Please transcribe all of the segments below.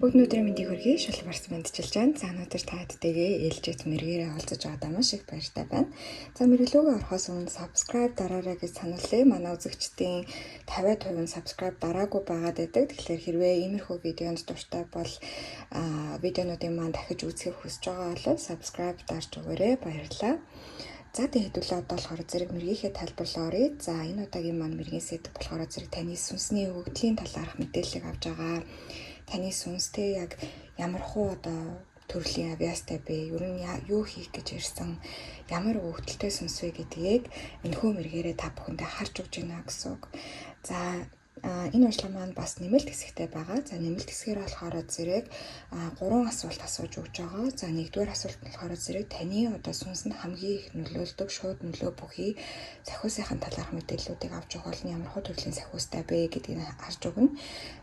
Бүгд өдрийн мэндийг хүргэе. Шулбарс мэдчилж байна. За өнөөдөр та хэдтэйгээ ээлжит мэргээрээ олзож байгаадаа маш их баяртай байна. За мэрэглүүгээ орохоос өмнө subscribe дараарай гэж сануулъя. Манай үзэгчдийн 50% subscribe дараагүй байгаад байдаг. Тэгэхээр хэрвээ иймэрхүү видеонд дуртай бол видеонуудын маань дахиж үзэхийг хүсэж байгаа бол subscribe дарж өгөөрэй. Баярлалаа. За тэгээд хэдүүлээ одоо болохоор зэрэг мэргийнхээ тайлбарлал оръё. За энэ удаагийн маань мэргийн сэдв болохоор зэрэг таны сүнсний өгөгдлийн талаарх мэдээллийг авч байгаа. Таны сүнстэй яг ямархуу одоо төрлийн авиастай бэ? Ер нь юу хийх гэж ирсэн? Ямар өгөгдөлтэй сүнс вэ гэдгийг энэхүү мэргээрээ та бүхэндээ харж өгч байна гэсэн үг. За энэ урьдчилан маань бас нэмэлт хэсэгтэй байгаа. За нэмэлт хэсгээр болохоор зэрэг 3 асуулт асууж өгч байгаа. За нэгдүгээр асуулт нь болохоор зэрэг таны одоо сүнсэнд хамгийн их нөлөөлдөг шууд нөлөө бүхий сахиусынхаа талаарх мэдээллүүдийг авч өгөх болно. Ямар хөө төрлийн сахиустай бэ гэдгийг харж өгнө.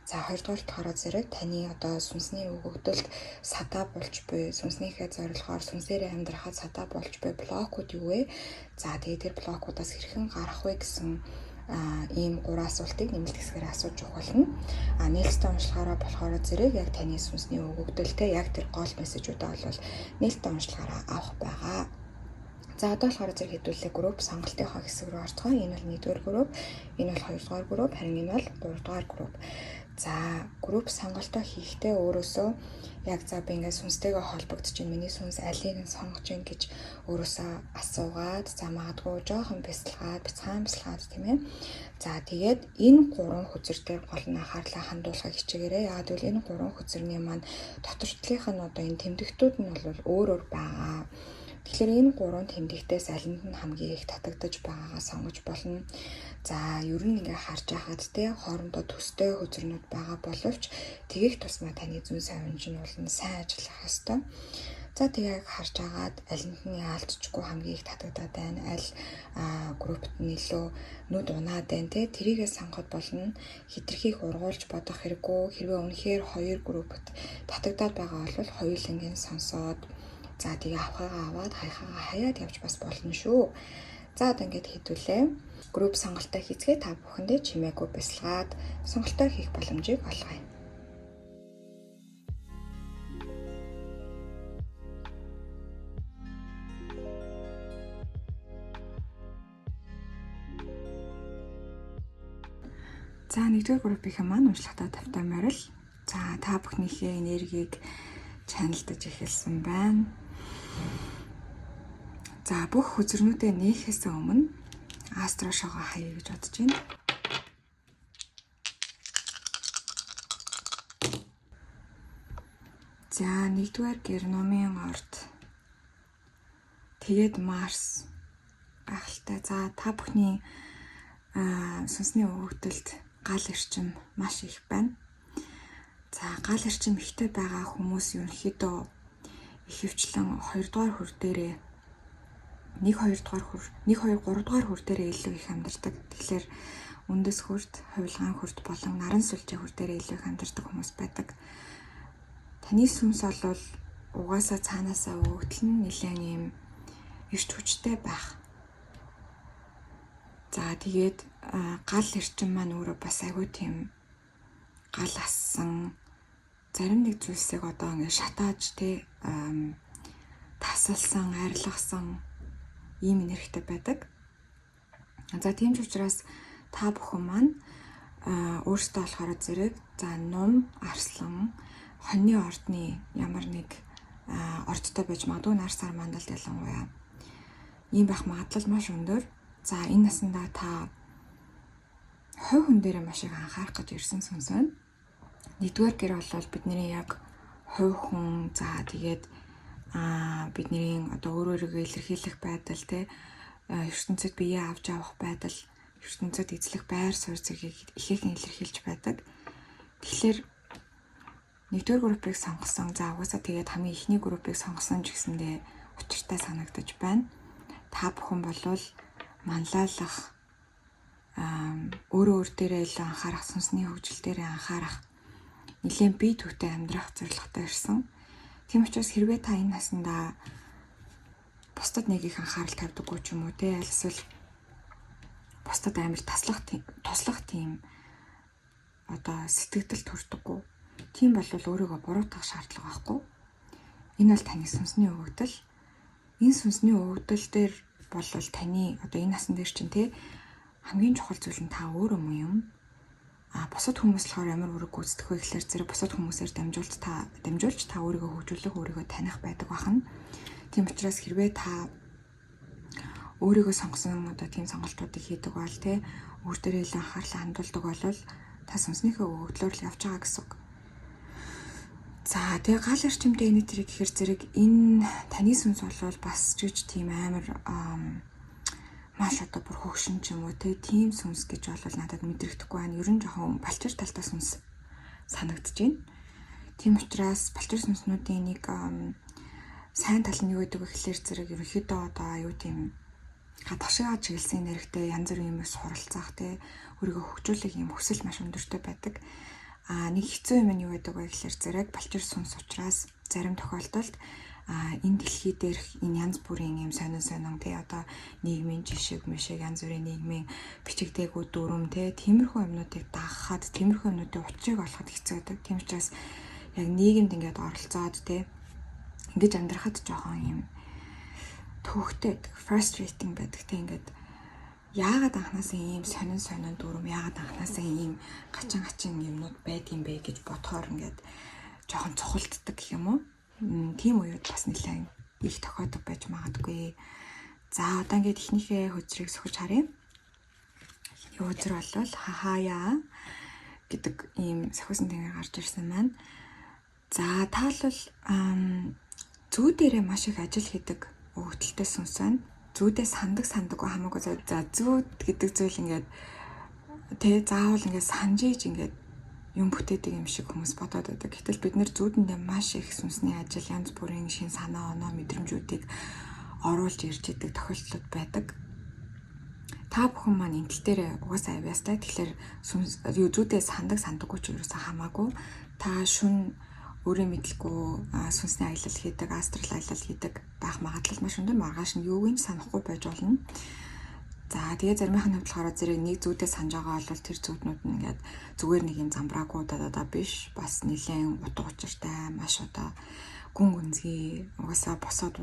За хоёрдугаар болохоор зэрэг таны одоо сүнсний өгөгдөлд садаа болж буй сүнснийхээ зорилгоор сүнсээрээ амьдрахад садаа болж буй блокууд юу вэ? За тэгээд тэр блокуудаас хэрхэн гарах вэ гэсэн ийм 3 асуултыг нэмэлт хэсгээр асууж өгөх болно. Нээлттэй уншлагаараа болохоор зэрэг яг таны сүнсний өгөгдөлтэй яг тэр гол мессежүүдээ бол нээлттэй уншлагаараа авах байгаа. За одоо болохоор зэрэг хэдүүлээ групп сонголтынхаа хэсэг рүү орцгоо. Энэ бол 1-р групп, энэ бол 2-р групп, харин энэ бол 3-р групп. За групп сонголтоо хийхдээ өөрөөсөө яг за би ингээд сүнстэйгээ холбогдож чинь миний сүнс алийг нь сонгож ийн гэж өөрөөсөө асуугаад за магадгүй жоохон бяцхан бяцгаад тийм ээ. За тэгээд энэ 3 хүзэр дээр гол нь анхаарлаа хандуулахыг хичээгээрэй. Яг гэвэл энэ 3 хүзэрний маань доторчлынх нь одоо энэ тэмдэгтүүд нь бол өөр байгаа. Тэгэхээр энэ 3 тэмдэгтээс алинд нь хамгийн их татагдаж байгаагаа сонгож болно. За ер нь ингээ харж байхад те хоорондоо төстэй хүзэрнүүд байгаа боловч тэгэх тусмаа таны зүүн совинж нь бол сайн ажиллах ёстой. За тэгээ харж агаад алинд нь яалтчгүй хамгийн их татагдаад байна. Аль группт нь илүү нүд унаад байна те тэрийгээ сонгоход болно. Хитрхийг ургуулж бодох хэрэггүй. Хэрвээ үнэхээр 2 группт татагдаад байгаа бол хоёулангийн сонсоод за тэгээ авахыгаа аваад хаяхыгаа хаяад явж бас болно шүү. За одоо ингээд хэдүүлээ. Групп сонголтоо хийцгээ та бүхэндээ чимээгүй бясалгаад сонголтоо хийх боломжийг олгоё. За 1-р группийн маань уншлагатаа тавтай морил. За та бүхнийхээ энергийг чаналдаж эхэлсэн байна. За бүх хүзэрнүүдээ нээхээс өмнө астро шоугаа хаяа гэж бодож байна. За 1-р герномын орд тэгээд Марс гахалтай. За та бүхний сүнсний өгөгдөлд гал эрчим маш их байна. За гал эрчим ихтэй байгаа хүмүүс ерөнхийдөө ихэвчлэн 2-р хүр дээрээ 1-2-р хүр 1-2-3-р хүр дээрээ илүү их амьдардаг. Тэгэхээр үндэс хүрд, хувилгаан хүрд болон наран сүлжээ хүр дээрээ илүү их амьдардаг хүмүүс байдаг. Таны сүнс бол угаасаа цаанаасаа өгөгдөл нь нэлээд ийм эрч хүчтэй байх. За тэгээд гал эрчим маань өөрөө бас айгүй тийм гал ассан зарим нэг зүйлсийг одоо ингэ шатааж те тасалсан, арилгасан ийм энергитэй байдаг. За тийм ч учраас та бүхэн маань өөрсдөө болохоор зэрэг за нум, арслан, хоньны ордны ямар нэг ордтой байж магадгүй нар сар мандалд ялангуяа ийм байх магадлал маш өндөр. За энэ насандаа та хувь хүн дээрээ маш их анхаарах гэж ирсэн сүнс байна. 1-р гэр бол бидний яг хувь хүн за тэгээд бидний одоо өөрөөрөө илэрхийлэх байдал те ертөнцид биеэ авч явах байдал ертөнцид эзлэх байр суурь зэргийг ихээхэн илэрхийлж байдаг. Тэгэхээр 1-р группыг сонгосон. За угаасаа тэгээд хамгийн ихний группыг сонгосон ч гэсэндээ учиртай санагдаж байна. Та бүхэн болвол манлайлах өөр дээрээ илүү анхаарах, сүнсний хөгжил дээрээ анхаарах, нэлээд бие төвтэй амьдрах зорилготой ирсэн. Тийм учраас хэрвээ та энэ насандаа бусдад нэг их анхаарал тавьдаггүй ч юм уу те аль эсвэл бусдад амар туслах тийм одоо сэтгэл төрдөггүй. Тийм бол өөрийгөө буруутгах шаардлага байхгүй. Энэ бол таны сүнсний өгөгдөл. Энэ сүнсний өгөгдөл дээр бол таны одоо энэ насан дээр чинь те хамгийн чухал зүйл нь та өөрөө мөн юм. Бусад хүмүүс болохоор ямар үүрэг гүйцэтгэх вэ гэхээр зэрэг бусад хүмүүсээр дамжуулж та өөрийгөө хөгжүүлэх, өөрийгөө таних байдаг бахан. Тийм учраас хэрвээ та өөрийгөө сонгосон одоо тийм сонголтуудыг хийдэг бол те өөртөө илүү анхаарлаа хандуулдаг бол та сүнснийхээ өгөгдлөөр л явж байгаа гэсэн үг. За тэгээ гал эрчимтэй энэ төрийг гэхэр зэрэг энэ таны сүнс бол бас ч гэж тийм амар маш одоо бүр хөгшин ч юм уу тийм сүнс гэж бол надад мэдрэгдэхгүй байна. Ер нь жоохон балчир талтай сүнс санагдаж байна. Тийм учраас балчир сүнснүүдийн нэг сайн тал нь юу гэдэг вэ гэхээр зэрэг ерөнхийдөө одоо аюу тийм гадагшаа чиглэсэн нэрхтээ янз бүрийн юмс суралцах те өөрийгөө хөгжүүлэх юм хүсэл маш өндөртэй байдаг. Нэг хэцүү юм нь юу гэдэг вэ гэхээр зэрэг балчир сүнс учраас зарим тохиолдолд энэ дэлхий дээрх энэ янз бүрийн юм сонин тий одоо нийгмийн жишг мишг янз бүрийн нийгмийн бичигдээгүү дүрм тий тиймэрхүү юмнуудыг дагахад тиймэрхүү юмнуудын учрыг олоход хэцүү байдаг. Тийм учраас яг нийгэмд ингээд оролцоод тий ингэж амьдрахад жоохон юм төвхтэй frustrating байдаг тий ингээд яагаад анханасаа ийм сонин дүрм яагаад анханасаа ийм гачин юмнууд байдгийм бэ гэж бодохоор ингээд жоохон цохолддог гэх юм уу. Тийм үед бас нэлээд их тохиодог байж магадгүй. За одоо ингээд ихнийхээ хөзрийг сөхөж харъя. Ихний хөзөр бол хахаяа гэдэг ийм сахиусан тэнгэр гарч ирсэн маань. За та бол зүүдэрээ маш их ажил хийдэг өгөгдөлтэй сүнс байна. Зүүдээ сандаг хамаагүй. За зүүд гэдэг зүйл ингээд тэ заавал ингээд санжиж ингээд юм бүтээдэг юм шиг хүмүүс бодоод байдаг. Гэтэл бид нэр зүүдэндээ маш их сүнсний ажил янз бүрийн шин санаа оноо мэдрэмжүүдийг оруулж ирж идэг тохиолдлууд байдаг. Та бүхэн маань энтэл дээр угаасаа авьяастай. Тэгэхээр зүүдээ сандаггүй ч ерөөсөө хамаагүй. Та шүн өөрөө мэдлгүй сүнсний аялал хийдэг, астрал аялал хийдэг байх магадлал маш өндөр. Маргааш нь юуг нь санахгүй байж болно. За тэгээ заримынхаа хувьд болохоор зэрэг нэг зүйдээ санаж байгаа бол тэр зүүднүүд нь ингээд зүгээр нэг юм замбраагүй дадаа биш бас нэлээд утга учиртай маш одоо гүн гүнзгий угаасаа босоод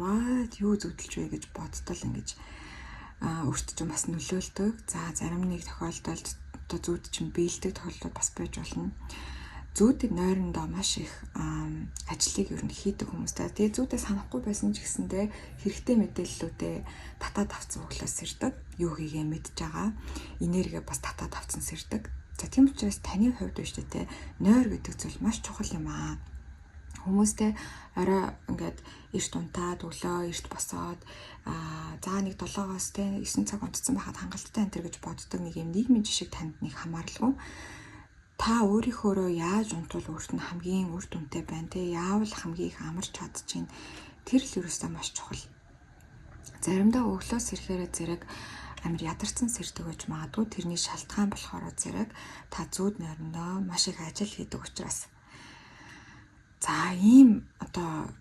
юу зүүдэлж вэ гэж бодтол ингэж өөртөө ч бас нөлөөлдөг. За зарим нэг тохиолдолд одоо зүүд чинь биелдэг тохиолдол бас байж болно. Зүүдийг нойрондоо маш их ажлыг ер нь хийдэг хүмүүстэй. Тэгээ зүүдээ санахгүй байсан ч гэсэндээ хэрэгтэй мэдээллүүдээ татаад авсан өглөөс ирдэг. Юу хийгээ мэдж байгаа. Энерги бас татаад авсан сэрдэг. За тийм учраас таны хувьд биш тэ нойр гэдэг зүйл маш чухал юм аа. Хүмүүстэй орой ингээд эрт унтаад өглөө эрт босоод за нэг 7-оос тэ 9 цаг унтсан байхад хангалттай энэ төр гэж боддог нэг юм нийгмийн жишг танд нэг хамааралгүй. Та өөрийнхөөрөө яаж унтвал өөрт нь хамгийн үр дүнтэй байна те яавал хамгийн их амарч чадчихээн тэр л юусаа маш чухал. Заримдаа өглөөс ирэхээр зэрэг амар ядарсан сэрдэг гэж магадгүй тэрний шалтгаан болохоор зэрэг та зүүд нойрондоо маш их ажил хийдэг учраас. За ийм одоо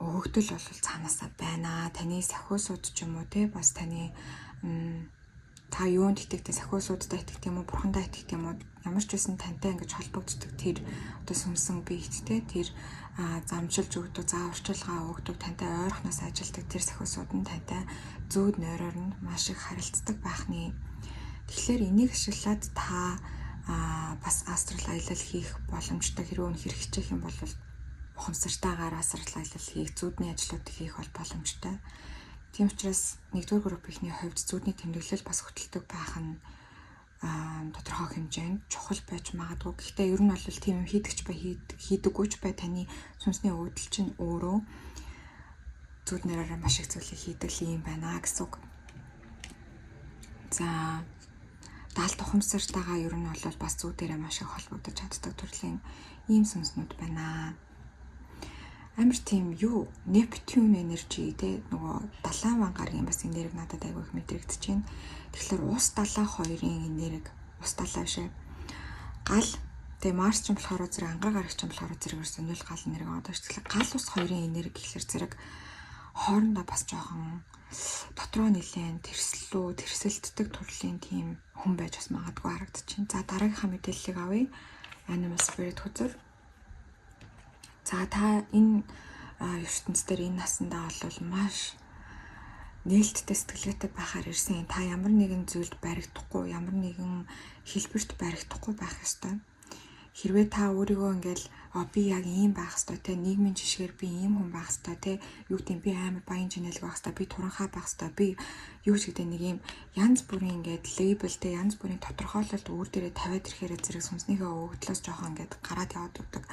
өгөгдөл бол цаанаасаа байна. Таны сахиусууд ч юм уу те бас таны та юунд итгэдэг сахиусуудтай итгэдэг юм уу бурхандаа итгэдэг юм уу ямар ч байсан тантай ингэж холбогддог тэр одоо сүмсэн биеттэй тэр замжилж өгдөг зааварчилгаа өгдөг тантай ойрхоноос ажилдаг тэр сахиусууд нь тантай зүүд нойроор нь маш их харилцдаг байхны. Тэгэхээр энийг ашиглаад та бас астрал аялал хийх боломжтой хэрвээ үнэхээр хичээх юм бол ухамсартайгаар астрал аялал хийх зүүдний ажлуудыг хийх бол боломжтой. Тийм учраас нэгдүгээр группийнхний хувьд зүүдний тэмдэглэл бас хөтэлдэг байх нь тодорхой хэмжээнд чухал байж магадгүй. Гэхдээ ер нь бол тийм юм хийдэггүй ч бай таны сүнсний өгөгдөл чинь өөрөө зүүд нэрээр маш их зүйлийг хийдэг юм байна гэсэн үг. За даалт ухамсартайгаа ер нь бол бас зүүдээрээ маш их холбогдож чаддаг төрлийн ийм сүнснүүд байна. Амар тийм юу Нептун энержи те нөгөө далайн вангаар юм бас энерги надад айгүй их мэдрэгдэж байна. Тэгэхээр ус далаа хоёрын энерги ус далаа бишээ. Гал тэгээ Марс ч болохоор зэрэг ангаа гарагч ч болохоор зэрэг ерөөсөө 0 гал энерги одоо ч тэгэхээр гал ус хоёрын энерги гэхэлэр зэрэг хоорондоо бас жоохон дотроо нэлээд тэрсэлтдэг төрлийн тийм хүн байж бас магадгүй харагдаж байна. За дараагийнхаа мэдээллийг авъя. Animal Spirit хөзөр. За та энэ ертөнцийн дээр энэ насандаа бол маш нээлттэй сэтгэлгээтэй байхаар ирсэн. Та ямар нэгэн зүйлд баригдахгүй, ямар нэгэн хэлбэрт баригдахгүй байх ёстой. Хэрвээ та өөрийгөө ингээл би яг ийм байх ёстой те, нийгмийн жишгээр би ийм хүн байх ёстой те, юу гэдэг би амар баян жинэлэг байх ёстой, би туранхай байх ёстой, би юу ч гэдэг нэг юм янз бүрийн ингээд лейбелтэй, янз бүрийн тодорхойлолт өөр дээрээ тавиад ирэхээр зэрэг сүнснийхээ өгдлөөс жоохон ингээд гараад яваад өгдөг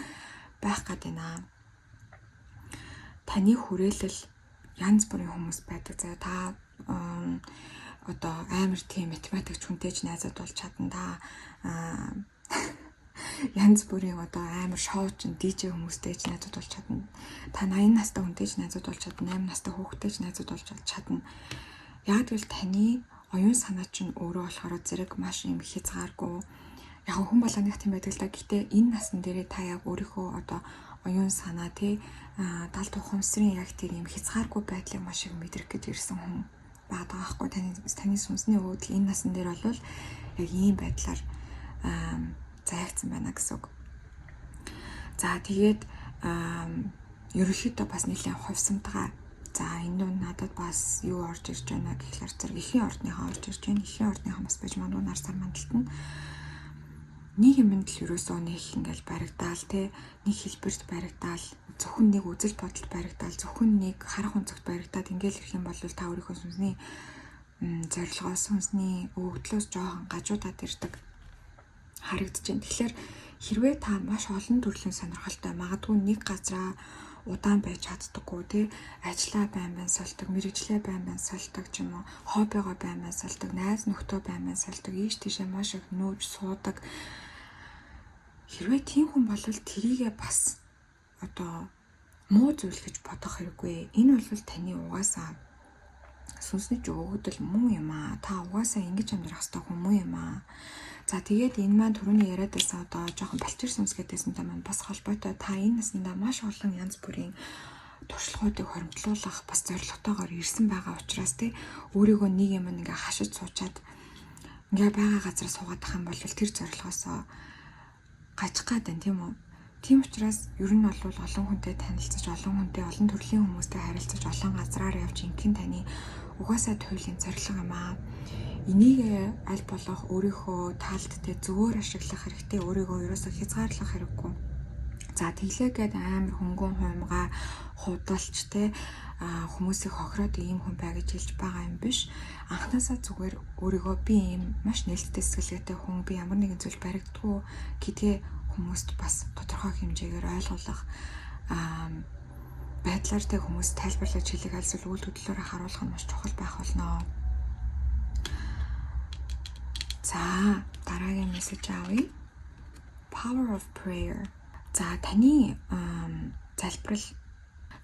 байх гээд байна. Таны хүрээлэл янз бүрийн хүмүүс байдаг. За та одоо амар тийм математикч хүнтэйж найзууд болж чадна. Та янз бүрийн одоо амар шоучин DJ хүмүүстэйж найзууд болж чадна. Та 80 настай хүнтэйж найзууд болж чадна. 8 настай хүүхдтэйж найзууд болж чадна. Яг л таны оюун санаа чинь өөрөө болохоор зэрэг маш юм хязгааргүй. Яг хүн болгоных тийм байдаг л да. Гэхдээ энэ насн дээрээ та яг өөрийнхөө одоо оюун санаа тий дал тухамсрын яг тийм юм хязгааргүй байдлыг маш их мэдрэх гэж ирсэн хүн байгаа байхгүй. Таны сүнсний өвдөл энэ насн дээр бол яг ийм байдлаар заягдсан байна гэсэн үг. За тэгээд ерөнхийдөө бас нэлээд хувьсамтгай. За энэ нь надад бас юу орж ирж байна гэхлээр зэрэг эхийн ордныхаа орж ирж байна. Эхийн ордныхаа бас байж мандуунаар сар мандалтна. Нэг юмд л ерөөсөө нэг ингээл баригдаал те, нэг хэлбэрт баригдаал, зөвхөн нэг үзэл бодолд баригдаал, зөвхөн нэг харах өнцөгт баригдаад ингээл ирэх юм бол та өөрийнхөө сүнсний зорилгоос, сүнсний өгдлөөс жоохон гажуудаад ирдэг харагдаж байна. Тэгэхээр хэрвээ та маш олон төрлийн сонирхолтой, магадгүй нэг газараа удаан байж чаддаггүй те, ажиллаа байн сольдог, мэрэгчлээ байн сольдог ч юм уу, хоббигоо байн сольдог, найз нөхдөө байн сольдог, ийш тийшээ маш их нүүж суудаг. Хэрвээ тийм хүн бол тэрийгээ бас одоо муу зүйл гэж бодох хэрэггүй. Энэ бол таны угаасаа сүнсний өгөгдөл мөн юм аа. Та угаасаа ингэж амьдрах хэрэгтэй хүн юм аа. За тэгээд энэ маань түрүүний яриад байсан одоо жоохон балчир сүнс гэдээсэнтэй маань бас холбоотой. Та энэ наснда маш олон янз бүрийн туршлагуудыг хоримтлуулах бас зорилготойгоор ирсэн байгаа учраас тий өөрийгөө нэг юм ингээ хашиж суучаад ингээ байгаа газар суугаад ах юм бол тэр зорилгоосоо гажих гад байна тийм үү. Тийм учраас ер нь бол олон хүнтэй танилцаж, олон хүнтэй, олон төрлийн хүмүүстэй харилцаж, олон газраар явж инքэн таны угаасаа туйлын зорилго юм аа. Энийг аль болох өөрийнхөө талд тэ зөвөр ашиглах хэрэгтэй, өөрийгөө ерөөсөө хязгаарлах хэрэггүй. За тэглээгээд амар хөнгөн хуймгаа худалч тэ хүмүүсийг хохироод ийм хүн бай гэж хэлж байгаа юм биш. Анхнаасаа зүгээр өөрийгөө би ийм маш нээлттэй сэтгэлгээтэй хүн, би ямар нэгэн зүйл баригддаггүй гэдгээ хүмүүст бас тодорхой хэмжээгээр ойлгуулах байдлаар тэ хүмүүс тайлбарлаж хэлэх альсвал үйл хөдлөлөөр харуулах нь маш чухал байх болно. За дараагийн мессеж авъя. Power of prayer. За таны залбирал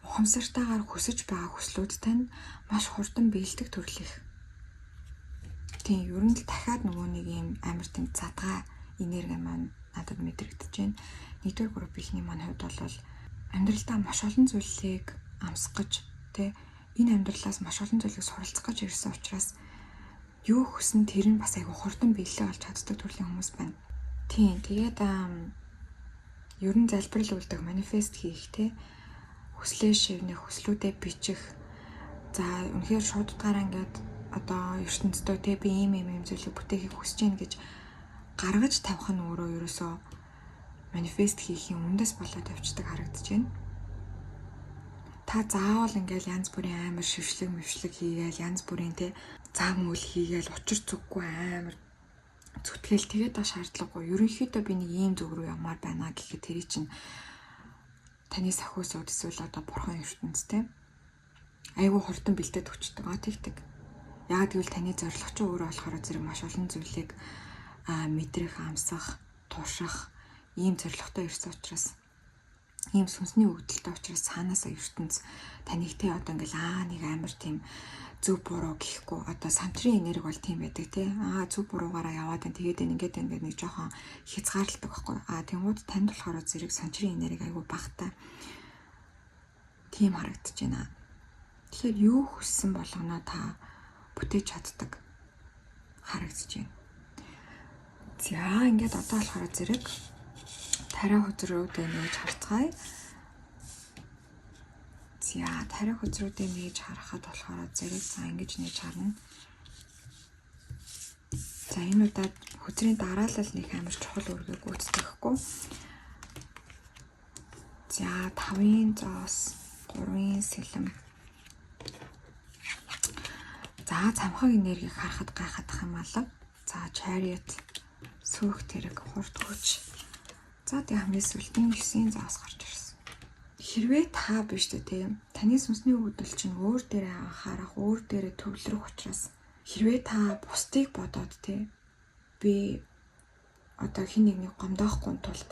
ухамсартайгаар хүсэж байгаа хүслүүдтэй нь маш хурдан биелдэг төрлөх. Тийм ер нь л дахиад нөгөө нэг юм амар тийм задгаа энерги маань надад мэдрэгдэж байна. Нэгдүгээр группийнхний маань хувьд бол амьдралдаа маш олон зүйлийг амсгаж тэ энэ амьдралаас маш олон зүйлийг суралцах гэж ирсэн учраас юу хүснэ тэр нь бас айгүй хурдан биелээ болж чаддаг төрлийн хүмүүс байна. Тийм тэгээд ер нь залбирал үлдэх, манифест хийх тэ хүслээ шивнэх, хүслүүдээ бичих. За үнэхээр шууд утгаараа ингээд одоо ертөнцийн тэ би ийм зүйлийг бүтээхийг хүсэж байна гэж гаргаж тавих нь өөрөө ерөөсөө манифест хийхийн үндэс болоод явцдаг харагдаж байна. Та заавал ингээл янз бүрийн амар шившлэг хийгээл янз бүрийн тэ заг мөл хийгээл учир зүггүй амар зүтгэл тэгээд та шаардлагагүй. Ерөнхийдөө би нэг ийм зүг рүү ямаар байна гэхэд тэр чинь таны сахиусууд эсвэл одоо бурхан ертөнцтэй айгүй хурдан бэлдээд өчтдөг. Тэгдэг. Яг тэгвэл таны зорилго ч өөрөө болохоор зэрэг маш олон зүйлийг мэдрэх, амсах, турших ийм зорилготой ирсэн учраас ийм сүнсний өгдөлтэй учраас цаанаасаа ертөнц таныг тэ одоо ингээл нэг амар тийм зөв буруу гэхгүй одоо сантрын энерги бол тийм байдаг тий зөв буруугаараа яваад байна тэгээд ингээд нэг жоохон хязгаарладаг байхгүй тэнгууд танд болохоор зэрэг сантрын энерги айгүй багтаа тийм харагдаж байна. Тэгэхээр юу хүссэн болгоно та бүтээж чаддаг харагдаж байна. За ингээд одоо болохоор зэрэг тариа хөзрүүд нээж харцгаая. За тарих үзрүүдийг нээж харахад болохоор зэрэг за ингэж нээж харна. За энэ удаад хөзрийн дараалал нэг амар чухал үүргийг гүйцэтгэхгүй. За 5-ын зоос, 3-ын сэлэм. За цамхаг энергийг харахад гайхадах юм алга. За chariot, сүйх тэрэг, хурд хүч. За тэг хамгийн сүүлдийн 9-ийн зоос гарч ирсэн. Хэрвээ та биш тийм таны сүнсний үүдэл чинь өөр дээрээ анхаарах, өөр дээрээ төвлөрөх учраас хэрвээ та бусдыг бодоод тийм би одоо хин нэгнийг гомдоохгүй тулд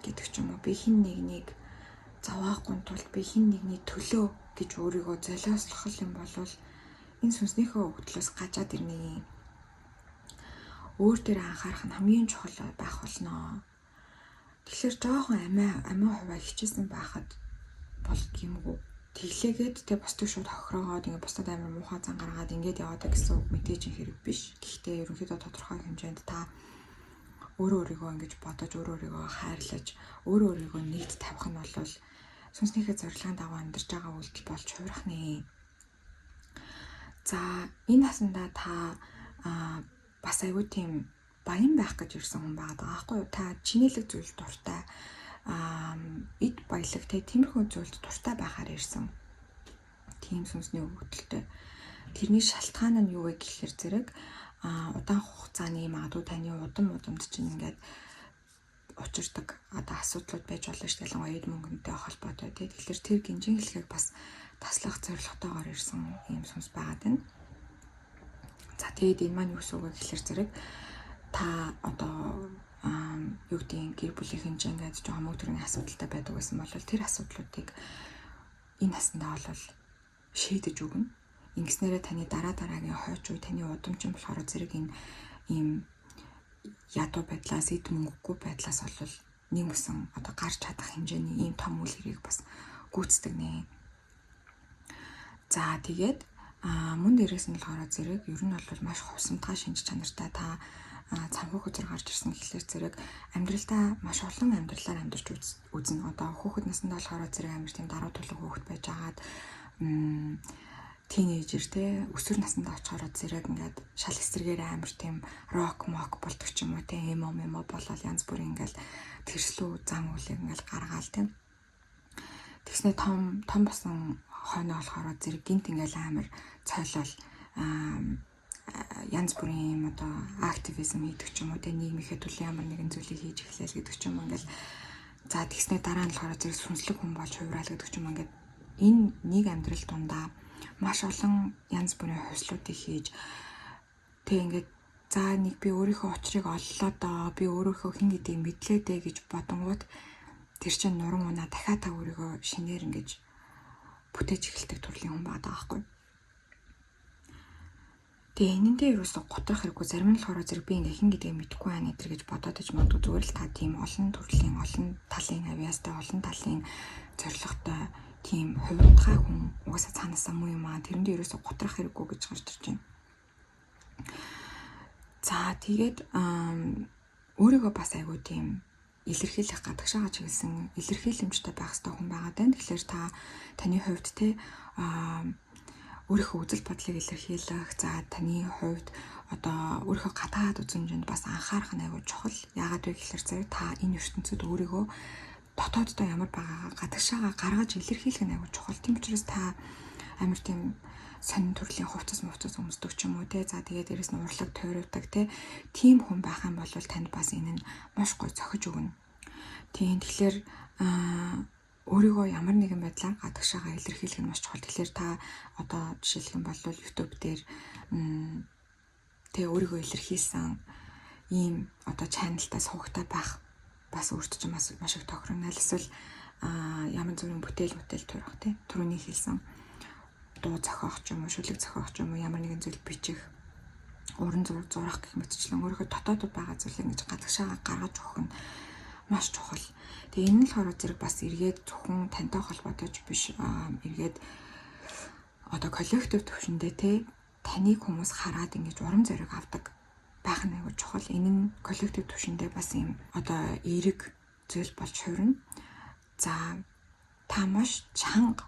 гэдэг ч юм уу, би хин нэгнийг зовоохгүй тулд би хин нэгний төлөө гэж өөрийгөө золиослох юм бол энэ сүнснийхээ өвдлөөс гажаад ирнэ. Өөр дээрээ анхаарах нь хамгийн чухал байх болно. Тэгэхээр жоохон амиа хуваа хичээсэн байхад бол гэмгүй. Тэглээгээд тэ бусдыг шууд хохироогоод ингээ бусдад амар муухай зан гаргаад ингээд яваад гэсэн үг мэдээж хэрэг биш. Гэхдээ ерөнхийдөө тодорхой хэмжээнд та өөрийгөө ингэж бодож, өөрийгөө хайрлаж, өөрийгөө нийт тавих нь бол сүнснийхээ зорилгын дагуу амьдарч байгаа үйлдэл болж хувирах нэ. За энэ насандаа та бас айгүй тийм баян байх гэж ирсэн хүн байгаа байхгүй юу? Та чинэлэг зүйл дуртай, эд баялаг тиймэрхүү зүйлд дуртай байхаар ирсэн. Тийм сүнсний өвдөлтөй. Тэрний шалтгаан нь юу вэ гэхээр зэрэг удаан хугацааны магадгүй таны удамд чинь ингээд учирдаг одоо асуудлууд байж болно шүү дээ. Ялангуяа эд мөнгөнтэй холбоотой тийм. Тэгэхээр тэр гинжин хэлхийг бас таслах зорилготойгоор ирсэн юм сүнс байгаад байна. За тэгээд энэ маань юу гэсэн үг вэ гэхээр зэрэг та одоо юу гэдгийг гэр бүлийн хэмжээгээд жоохон мөнгө төрний асуудалтай байдаг гэсэн бол тэр асуудлуудыг энэ насандаа бол шийдэж өгнө. Ингэснээрээ таны дараагийн хойч үе таны удамчин болохоор зэрэг энэ ийм ядуу байдлаас эд мөнгөгүй байдлаас бол нэмсэн одоо гарч чадах хэмжээний ийм том үйл хэрэг бас гүйцэтгэнэ. За тэгээд мөн дээрээс нь болохоор зэрэг ер нь бол маш хувсамтгай шинж чанартай та цамхаг хөзөр гарч ирсэн гэхлээр зэрэг амьдралдаа маш олон амьдралаар амьдарч үзнэ. Одоо хүүхэд насндаа болохоор зэрэг амар тийм даруй тулаг хүүхэд байж агаад тийнейжер те өсвөр насндаа очихоор зэрэг ингээд шал эсрэгээр амар тийм рок мок болдог ч юм уу те эмо болол янз бүрийн ингээд тэрслүү зан үйлийг ингээд гаргаал те. Тэгснэ том басан хойноо болохоор зэрэг гинт ингээд амар цойлол янз бүрийн юм одоо активизм хийдэг ч юм уу те нийгмийнхээ төлөө ямар нэгэн зүйлийг хийж эхлээл гэдэг ч юм уу ингээд за тэгснэ дараа нь болохоор зэрэг сүнслэг хүн болж хувираал гэдэг ч юм ингээд энэ нэг амьдрал дундаа маш олон янз бүрийн хувьслуудыг хийж тэг ингээд за нэг би өөрийнхөө очрыг оллоо доо би өөрийнхөө хин гэдгийг мэдлээ дээ гэж бодонгууд тэр чинь нуран унаа дахиад та өөрийгөө шинээр ингэж бүтээж эхэлдэг төрлийн хүн байгаа байхгүй. Тэгээ энэндээ юусоо готрох хэрэггүй зарим нь болохоор зэрэг би ингээ хин гэдгийг мэдэхгүй байна гэдэр гэж бодоод иж магадгүй зүгээр л та тийм олон төрлийн олон талын авьяастай олон талын зорилготой тийм хувиртгай хүн угаасаа цаанаасаа муу юм аа тэрэндээ юусоо готрох хэрэггүй гэж гарч ирж байна. За тэгээд өөрийгөө бас айгүй тийм илэрхийлэх гадагшаага чиглэсэн илэрхийлэмжтэй байх хэрэгтэй хүн байгаа даа. Тэгэхээр таны хувьд те өөрийнхөө үзэл бодлыг илэрхийлэх, за таны хувьд одоо өөрийнхөө гадаад үзмжинд бас анхаарах нь айгүй чухал. Яагаад вэ гэхээр зэрэг та энэ ертөнцид өөрийгөө дотооддоо ямар байгаагаа гадагшаага гаргаж илэрхийлэх нь айгүй чухал. Тийм учраас та амар тийм сонин төрлийн хувцас өмсдөг ч юм уу те. За тэгээд дээрэс нь урлаг тойрогдаг те. Тийм хүн байх юм бол танд бас энэ нь маш гоё зохиж өгнө. Тийм тэгэхээр өөрийгөө ямар нэгэн байдлаар гадагшаага илэрхийлэх нь маш чухал. Тэгэхээр та одоо жишээлх юм бол YouTube дээр тэгээ өөрийгөө илэрхийлсэн ийм одоо чаналтай суугтай байх бас өөртөө ч маш их тохирно. Эсвэл ямар зүрийн бүтээл төрөх те. Түрүүний хэлсэн дуу зохиох ч юм уу, шүлэг зохиох ч юм уу, ямар нэгэн зүйл бичих, уран зурах гэх мэтчлэн өөрийнхөө дотоодод байгаа зүйлийг ингэж гадагшаага гаргаж өгөх нь маш чухал. Тэгээ энэ л хороо зэрэг бас эргээд зөвхөн тантай холбоотой биш эргээд одоо коллектив төвшөндөө те таныг хүмүүс хараад ингэж урам зориг авдаг байх нь айгүй чухал. Энэ нь коллектив төвшөндөө бас юм одоо эерэг зүйл болж хувирна. За та маш чанга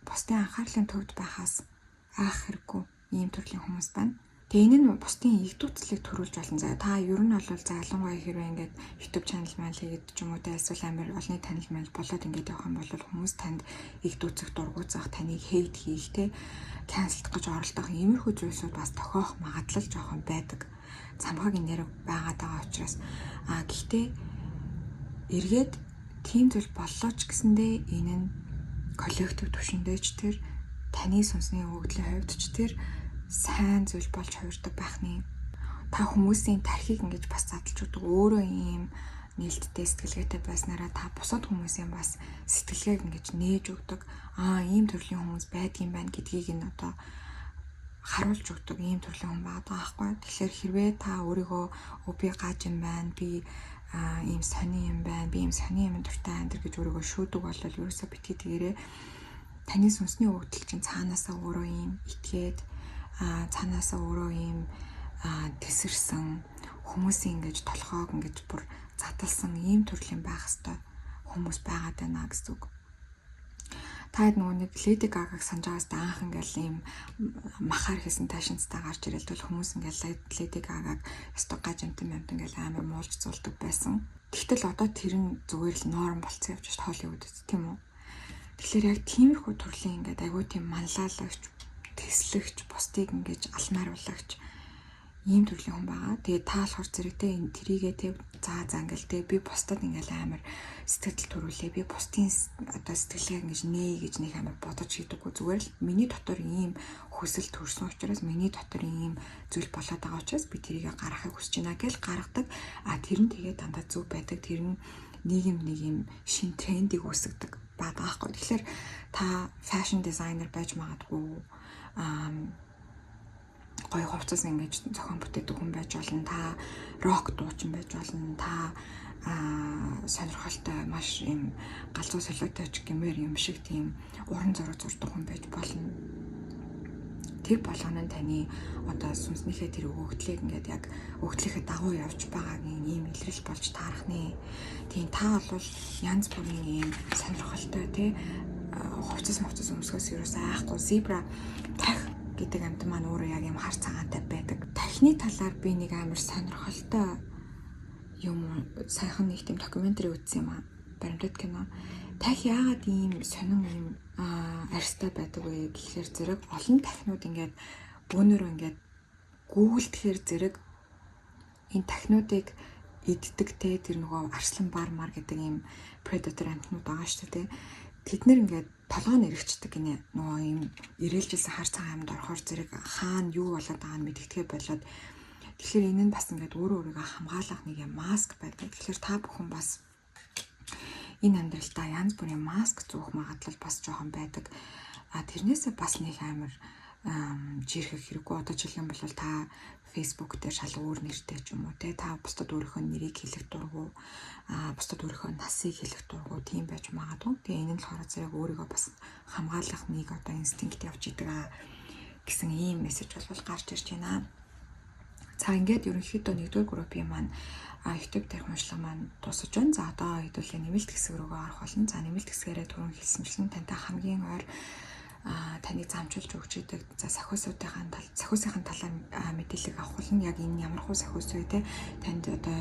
бусдын анхаарлын төвд байхаас айх хэрэггүй ийм төрлийн хүмүүс байна. Тэгээ энэ нь бусдын игдүүцлийг төрүүлж болно. За та ер нь бол за ялангуяа хэрвээ ингээд YouTube channel маань хийгээд ч юм уу эсвэл амар олонний танил мэл болоод ингээд явах юм бол хүмүүс танд игдүүцэх, дургуутсах, таныг хейт хийх, cancelдах гэж оролдох иймэрхүү зүйлсүүд бас тохиох магадлал жоохон байдаг. Цамхагийн нэр байгаад байгаа учраас гэхдээ эргээд тийм зүйл боллоо ч гэсэндээ энэ нь коллектив түвшиндээч тэр таны сүнсний өгөгдлийн хувьд ч тэр сайн зүйл болж хувирдаг байхны та хүмүүсийн тархийг ингэж бас задлж өгдөг өөрөө ийм нээлттэй сэтгэлгээтэй байснараа та бусад хүмүүсийн бас сэтгэлгээг ингэж нээж өгдөг ийм төрлийн хүмүүс байдгийн байна гэдгийг нь одоо харуулж өгдөг ийм төрлийн хүн байгаа байхгүй. Тэгэхээр хэрвээ та өөрийгөө би гаж юм байна, би ийм сони юм байна, би ийм сони юм дуртай энэ гэж өөрийгөө шүүдэг бол ерөөсөө битгий тэгээрээ таны сүнсний өгдөл чинь цаанаасаа өөрөө ийм итгээд цаанаасаа өөрөө ийм тэсэрсэн хүмүүсийн ингэж толгоог ингэж бүр задалсан ийм төрлийн байх хэвээр хүмүүс байгаад байна гэсэн үг. Та нөгөө нэг Lady Gaga-г санаж байгаас анх ингээл ийм махаар хийсэн ташинцтай гарч ирэл бол хүмүүс ингээл Lady Gaga-г өстой гажимтан ингээл амар муулж зулдаг байсан. Тэгтэл одоо тэр нь зүгээр л норм болцсон явж шít Холливуудд тийм үү. Тэгэхээр яг тиймэрхүү төрлийн ингээд айгүй тийм манлайлагч, тэслэгч, бусдыг ингэж алмааруулагч ийм төрлийн хүн байгаа. Тэгээ та болохоор зэрэгтэй энэ трийгээ тэг за ингээл би бусдад ингээл амар сэтгэл төрүүлээ. Би бусдын одоо сэтгэлгээ ингэж нээ гэж нэг амар бодож хийдэггүй. Зүгээр л миний дотор ийм хүсэл төрсөн учраас миний дотор ийм зүйл болоод байгаа учраас би трийгээ гаргахыг хүсэж байна гэж гаргадаг. Тэр нь тэгээ дандаа зөв байдаг. Тэр нь нийгэм нэг юм шин трендийг үүсгдэг байгаа байхгүй. Тэгэхээр та fashion designer байж магадгүй гоё хувцас ингэж зохион бүтээдэг хүн байж болно. Та рок дуучин байж болно. Та сонирхолтой маш юм галзуу солиотой ч гэмээр юм шиг тийм уран зураг зурдаг хүн байж болно. Тэр болгоно нь таны одоо сүнснийхээ тэр өгөгдлийг ингээд яг өгөгдлийнхээ дагуу явж байгаагийн ийм илрэл болж таарах нэ. Тийм та бол янз бүрийн ийм сонирхолтой хувцас өмсгөөс юусаа айхгүй зебра тах гэдэг амьд маань өөрөө яг юм хар цагаантай байдаг. Тархины талаар би нэг амар сонирхолтой юм сайхан нэг тийм докюментари үзсэн юм баримтат кино. Тах яагаад ийм сонин юм арьстай байдаг вэ гэхээр зэрэг олон тахнууд ингээд бөөнөрөө ингээд гүйлдэхээр зэрэг энэ тахнуудыг иддэг тэр нөгөө арслан бармар гэдэг ийм predator амьтнууд байгаа шүү дээ. Тэд нэр ингээд толгойн эргэждэг гинэ нөгөө юм ирээлжилсэн хар цагаан амьд орохоор зэрэг хаана юу болоод байгааг нь мэддэгэ болоод тэгэхээр энэ нь бас ингээд өөрийгөө хамгаалах нэг юм маск байдаг. Тэгэхээр та бүхэн бас энэ амьдралдаа янз бүрийн маск зүүх магадлал бас жоохон байдаг. Тэрнээсээ бас нэг амар жирхэх хэрэггүй. Одоо жишээ нь бол та Facebook дээр шал өөр нэртэй ч юм уу та бусдад өөрийнхөө нэрийг хэлэх дурггүй бусдад өөрийнхөө насыг хэлэх дурггүй тийм байж магадгүй. Тэгээ энэ нь болохоор зэрэг өөрийгөө бас хамгаалах нэг одоо инстинкт явж идэг гэсэн ийм мессеж бол гарч ирж байна. За ингээд ерөнхийдөө нэгдүгээр группийн маань YouTube дээрх уншлага маань дуусаж байна. За одоо хэдүүлээ нэмэлт хэсэг рүүгээ орох болно. За нэмэлт хэсгээрээ түрүүн хэлсэнчлэн тантай хамгийн ойр таныг замчилж өгч идэг. За сахиусынхаа талаар мэдээлэл авах нь яг энэ ямар хуу сахиус вэ те танд одоо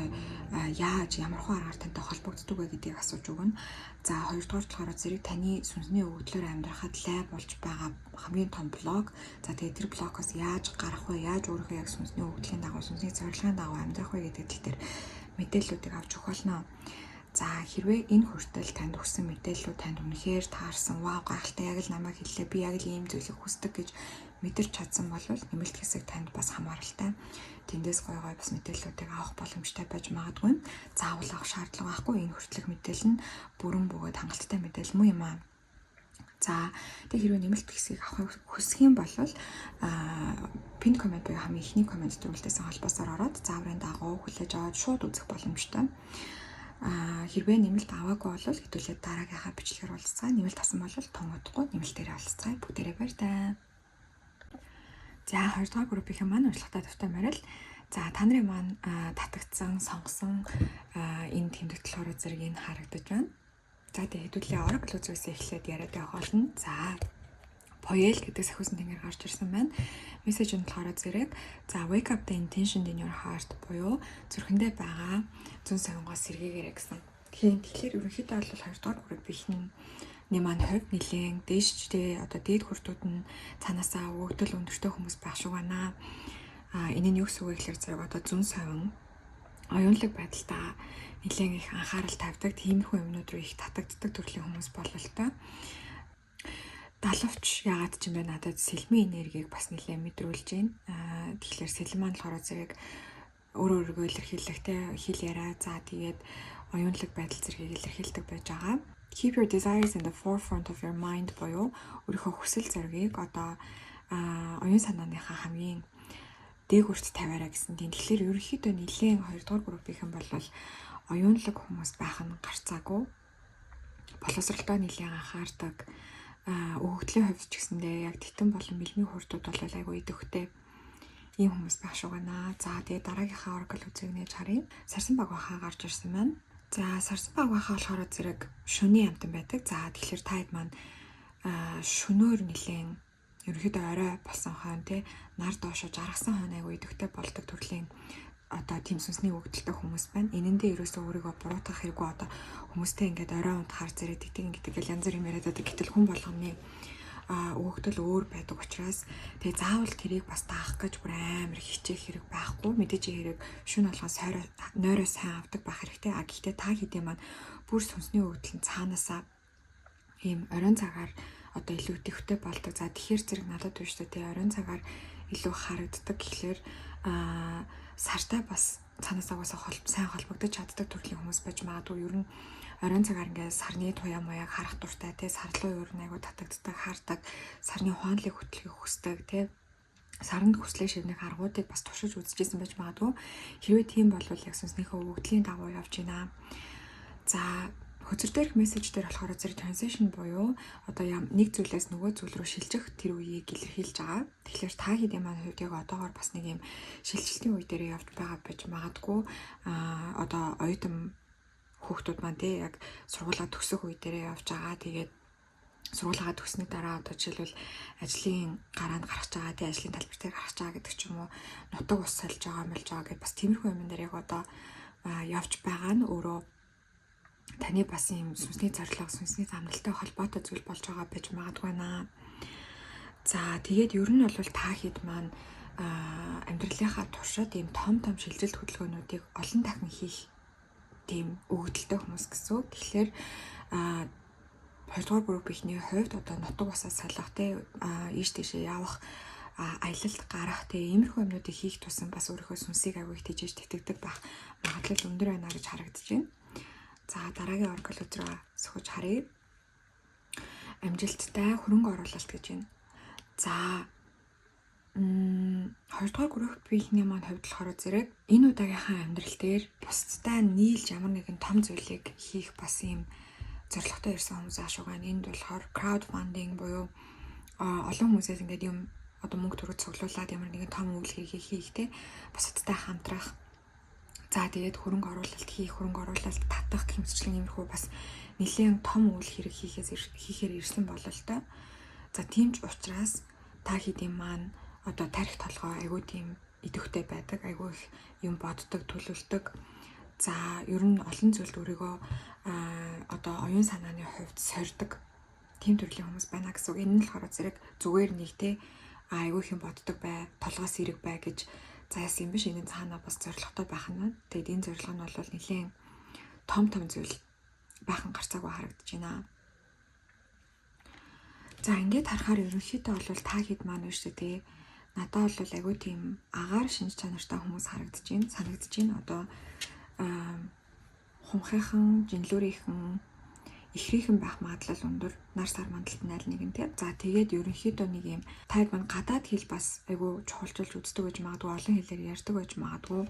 яаж ямар хуу аргаар тантай холбогддог вэ гэдгийг асууж өгнө. За хоёрдугаар болохоор зэрэг таны сүнсний өгөгдлөөр амьдрахад лай болж байгаа хамгийн том блог. За тэгээд тэр блогоос яаж гарах вэ? Яаж өөрийнхөө яг сүнсний өгөгдлийн дагуу сүнсний зорилгын дагуу амьдрах вэ гэдэг тал дээр мэдээллүүдийг авч өгөх болно. За хэрвээ энэ хүртэл танд өгсөн мэдээллүүд танд үнэхээр таарсан, вау гайхалтай яг л намайг хэллээ, би яг л ийм зүйлийг хүсдэг гэж мэдэрч чадсан бол нэмэлт хэсэг танд бас хамааралтай. Тэндээс гой бас мэдээллүүдийг авах боломжтой байж магадгүй. Заавал авах шаардлага байхгүй. Энэ хүртэлх мэдээлэл нь бүрэн бөгөөд хангалттай мэдээлэл муу юм аа. За тэг хэрвээ нэмэлт хэсгийг авах хүсэх юм бол пин коммент буюу хамгийн ихний коммент төрүүлдсэн холбоосоор ороод зааврын дагуу хүлээж аваад шууд үзэх боломжтой. Хэрвээ нэмэлт аваагүй бол хэдүүлээ дараагийнхаа бичлэгээр уулзцай. Нэмэлт авсан бол тун удахгүй нэмэлтээрээ уулзцай. Бүгдээрээ баяртай. За 2 дугаар группийн маань урьдчилантай тавтай морил. За та нарын маань татагдсан, сонгосон энэ тэмдэгт болохоор зэрэг энэ харагдаж байна. За тэгээд хэдүүлээ Oracle үзээс эхлээд яриад явах болно. За Poel гэдэг сахиусан тэнгэр гарч ирсэн байна. Мессеж нь болохоор зэрэг за wake up the intention in your heart буюу зүрхэндээ байгаа зүүн сонгоос сэргээгээрэй гэсэн. Тэгэхээр ерөнхийдөө бол 2 дугаар группийн маань хувьд нэлээд дээштэй одоо дээд хүртүүд нь цаанаасаа өгөгдөл өндөртэй хүмүүс байх шиг байна. Энэ нь юу гэсэн үг вэ гэхээр зэрэг одоо зүүн совин оюунлаг байдалтаа нэлээд их анхаарал тавьдаг, тиймэрхүү юмнууд руу их татагддаг төрлийн хүмүүс бололтой. Далавч яагаад ч юм бэ надад сэлмийн энергийг бас нэлээд мэдрүүлж байна. Тэгэхээр сэлм маань болохоор зэрэг өөрөөгөө илэрхийлэхтэй хэл яриа за тэгээд оюунлаг байдал зэргийг илэрхийлдэг байж байгаа. Keep your desires in the forefront of your mind буюу өөрийнхөө хүсэл зоригийг одоо оюун санааныхаа хамгийн дээгүрт тавиараа гэсэн тийм. Тэгэхээр ерөнхийдөө нэлийн 2 дугаар группийнхэн бол оюунлаг хүмүүс байх нь гарцаагүй. Боловсролтой нэлийн анхаардаг. Өгөгдлийн хувьд ч гэсэндээ яг титэн болон мэлмийн хурдууд бол айгүй идэвхтэй ийм хүмүүс байх шиг байна. За тэгээд дараагийнхаа оракл үзэг нээж харъя. Сарсан баг бахаа гарч ирсэн байна. За сарсан баг бахаа болохоор зэрэг шөнийн амтан байдаг. За тэгэхээр таад маань шөнөөр нэлийн ерөнхийдөө орой болсон хойно те нар доошо жаргасан хойно айгүй идэвхтэй болдог төрлийн одоо тийм сүнсний өгдөлтэй хүмүүс байна. Энэндээ ерөөсөө өөрийгөө буруутгах хэрэггүй одоо хүмүүстэй ингээд орой унтахаар зэрэг гэдэг янз бүр юм яриад байдаг. Гэтэл хүн болгоны өгдөл өөр байдаг учраас тэгээ заавал тэрийг бас даах гэж бүр амар хичээх хэрэг байхгүй. Мэдээж хэрэг шүн болгоос нойроо сайн авдаг байх хэрэгтэй. Гэхдээ та хэдийн маань бүр сүнсний өгдөл нь цаанаасаа ийм оройн цагаар одоо илүү идэвхтэй болдог. За тэгэхээр зэрэг надад биш үү те оройн цагаар илүү харагддаг гэхлээр сартай бас цаанаасаа сайн холбогдож чаддаг төрлийн хүмүүс байж магадгүй. Ер нь оройн цагаар ингээд сарны туяа маяг харах дуртай те сарлуу ер нь айгу татагддаг хардаг сарны хуанлыг хөтлөхийг хүсдэг те саранд хүслээ шивнэх аргуудыг бас туршиж үзчихсэн байж магадгүй. Хэрвээ тийм бол яг сүнснийхээ өгөгдлийн дагуу явж байна. За хөзөр дээрх мессеж дээр болохоор зэрэг transition буюу одоо нэг зүйлээс нөгөө зүйл рүү шилжих тэр үеийг илэрхийлж байгаа. Тэгэхээр та хэдийн маань хувьд яг одоогоор бас нэг юм шилжилтийн үе дээр явж байгаа байж магадгүй. Одоо оюутан хүүхдүүд маань тий яг сургуулаа төгсөх үе дээр явж байгаа. Тэгээд сургуулаа төгснөний дараа одоо жишээлбэл ажлын гараанд гарах гэж байгаа, тий ажлын талбар дээр гарах гэж байгаа гэдэг ч юм уу, нутаг ус сольж байгаа, мэлж байгаа гэдээ бас тиймэрхүү юм дээр яг одоо явж байгаа нь өөрөө таны бас юм сүнсний зорилго, сүнсний замналтай холбоотой зүйл болж байгаа байж магадгүй наа. За тэгээд ер нь бол та хэд маань амьдралынхаа туршид ийм том шилжилт хөдөлгөөнүүдийг олон дахин хийх тийм өгөгдөлтэй хүмүүс гэсэн үг. Тэгэхээр 2 дугаар группийнхний хувьд одоо нутаг усаас салах те ийш тийшээ явах аялалд гарах те иймэрхүү юмнуудыг хийх тусам бас өөрийнхөө сүнсийг авиг тижээж тэтгэдэг байх магадлал өндөр байна гэж харагдаж байна. За дараагийн оракл руу сөхөж харъя. Амжилттай хөрөнгө оруулалт гэж байна. За 2 дугаар группийнхний маань хувьд болохоор зэрэг энэ удаагийнхаа амьдрал дээр бусдтай нийлж ямар нэгэн том зүйлийг хийх бас юм зорилготой ирсэн хүмүүс аашгүй байна. Энд болохоор crowdfunding буюу олон хүмүүсээс ингээд юм одоо мөнгө төрөж цуглуулад ямар нэгэн том үйлчлэгийг хийхтэй бусдтай хамтрах. За тэгээд хөрөнгө оруулалт хийх, хөрөнгө оруулалт татах гэмтчлэн иймэрхүү бас нэлээд том үйл хэрэг хийхээр ирсэн бололтой. За тийм ч учраас та хэдийн маань одоо тарих толгой айгүй тийм идэвхтэй байдаг, айгүй их юм боддог, төлөвлөдөг. За ер нь олон зүйлд өөрийгөө одоо оюун санааны хувьд сорьдог тийм төрлийн хүмүүс байна гэсэн үг. Энэ нь болохоор зэрэг зүгээр нэг те айгүй их юм боддог бай, толгоос эрэг бай гэж заасан юм биш. Энэ цаанаа бас зорилготой байх нь байна. Тэгээд энэ зорилго нь бол нэлээд том зүйл байхан гарцаагүй харагдаж байна. За ингээд харахаар ерөнхийдөө бол та хэд маань биш үү те надад бол айгүй тийм агаар шинж чанартай хүмүүс харагдаж байна, санагдаж байна. Одоо хумхайхан, жинлүүрийнхэн, ихрийнхэн байх магадлал өндөр, нар сар мандалт найл нэгэн тийм. За тэгээд ерөнхийдөө нэг юм таг маань гадаад хэл бас айгүй чухалчилж үздэг байж магадгүй, олон хэлээр ярьдаг байж магадгүй.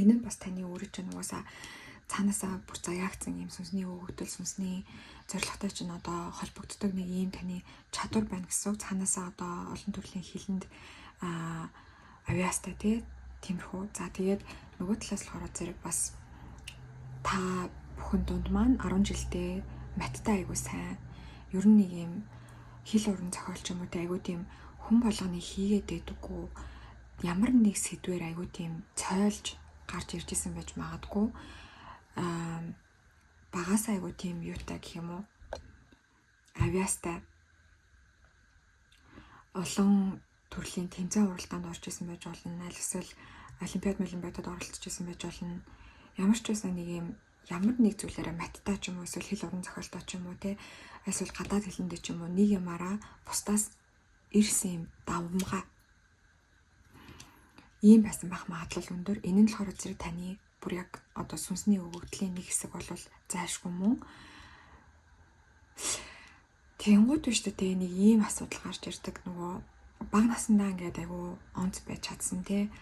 Энэ нь бас таны өөрөө чинь угаасаа цаанаасаа бүр заяагцсан юм сүнсний өгөгдөл, сүнсний зорилготой чинь одоо холбогддог нэг ийм таны чадвар байна гэсэн үг. Цаанаасаа одоо олон төрлийн хэлэнд авиастай тиймэрхүү. За тэгээд нөгөө талаас болохоор зэрэг бас та бүхэн дунд маань 10 жилдээ маттай айгуу сайн. Ер нь нэг юм хэл уран зохиолч юм уу те айгуу тийм хүн болгоны хийгээд байдаггүй ямар нэг сэдвээр айгуу тийм цойлж гарч ирж исэн байж магадгүй багасаа айгуу тийм юутай гэх юм уу авиастай олон төрлийн тэмцээн уралдаанд орж исэн байж болно. Аль эсвэл олимпиадад оролцож исэн байж болно. Ямар ч байсан нэг юм ямар нэг зүйлээрээ маттай ч юм уу эсвэл хэл уран зохиолтой ч юм уу те эсвэл гадаад хэлэндээ ч юм уу нэг юмараа бусдаас ирсэн юм давмгаа ийм байсан байх магадлал өндөр. Энэ нь болохоор зэрэг таны бүр яг одоо сүнсний өгөгдлийн нэг хэсэг бол зайлшгүй мөн. Тэнгууд биш үү нэг ийм асуудал гарч ирдэг нөгөө баг насандаа ингээд айгу онц байж чадсан те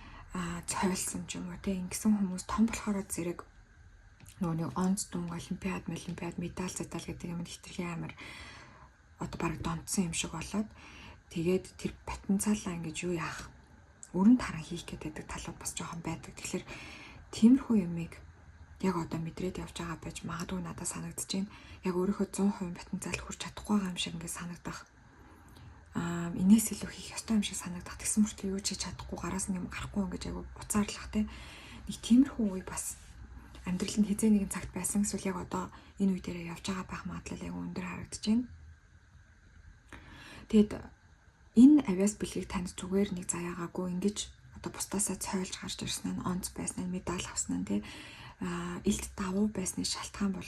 цойлсон ч юм уу те ингэсэн хүмүүс том болохоор зэрэг нөгөө нэг онц дүнг олимпиад медаль гэдэг юм хитрхи амар одоо баг донцсон юм шиг болоод тэгээд тэр потенциалаа ингэж юу яах өрн таран хийх гэдэг талууд бас жоохон байдаг. Тэгэхээр тиймэрхүү юмыг яг одоо мэдрээд явж байгаа байж магадгүй надад санагдаж байна. Яг өөрийнхөө 100% потенциал хүрч чадахгүй байгаа юм шиг ингээд санагдах. Инээс илүү хийх ёстой юм шиг санагдах. Тэгсэн мөртлөө юу ч хийж чадахгүй гараас нь юм гарахгүй ингэж айгу буцаарлах те. Нэг тиймэрхүү үе бас амьдрал нь хизээ нэгэн цагт байсан эсвэл яг одоо энэ үе дээрээ явж байгаа байх магадлал айгу өндөр харагдаж байна. Тэгэд энэ авиас бэлгийг танд зүгээр нэг заяагаагүй ингэж одоо бусдаасаа цойлж гарч ирсэн нь онц байсан нь медаль авсан нь те илт давуу байсны шалтгаан бол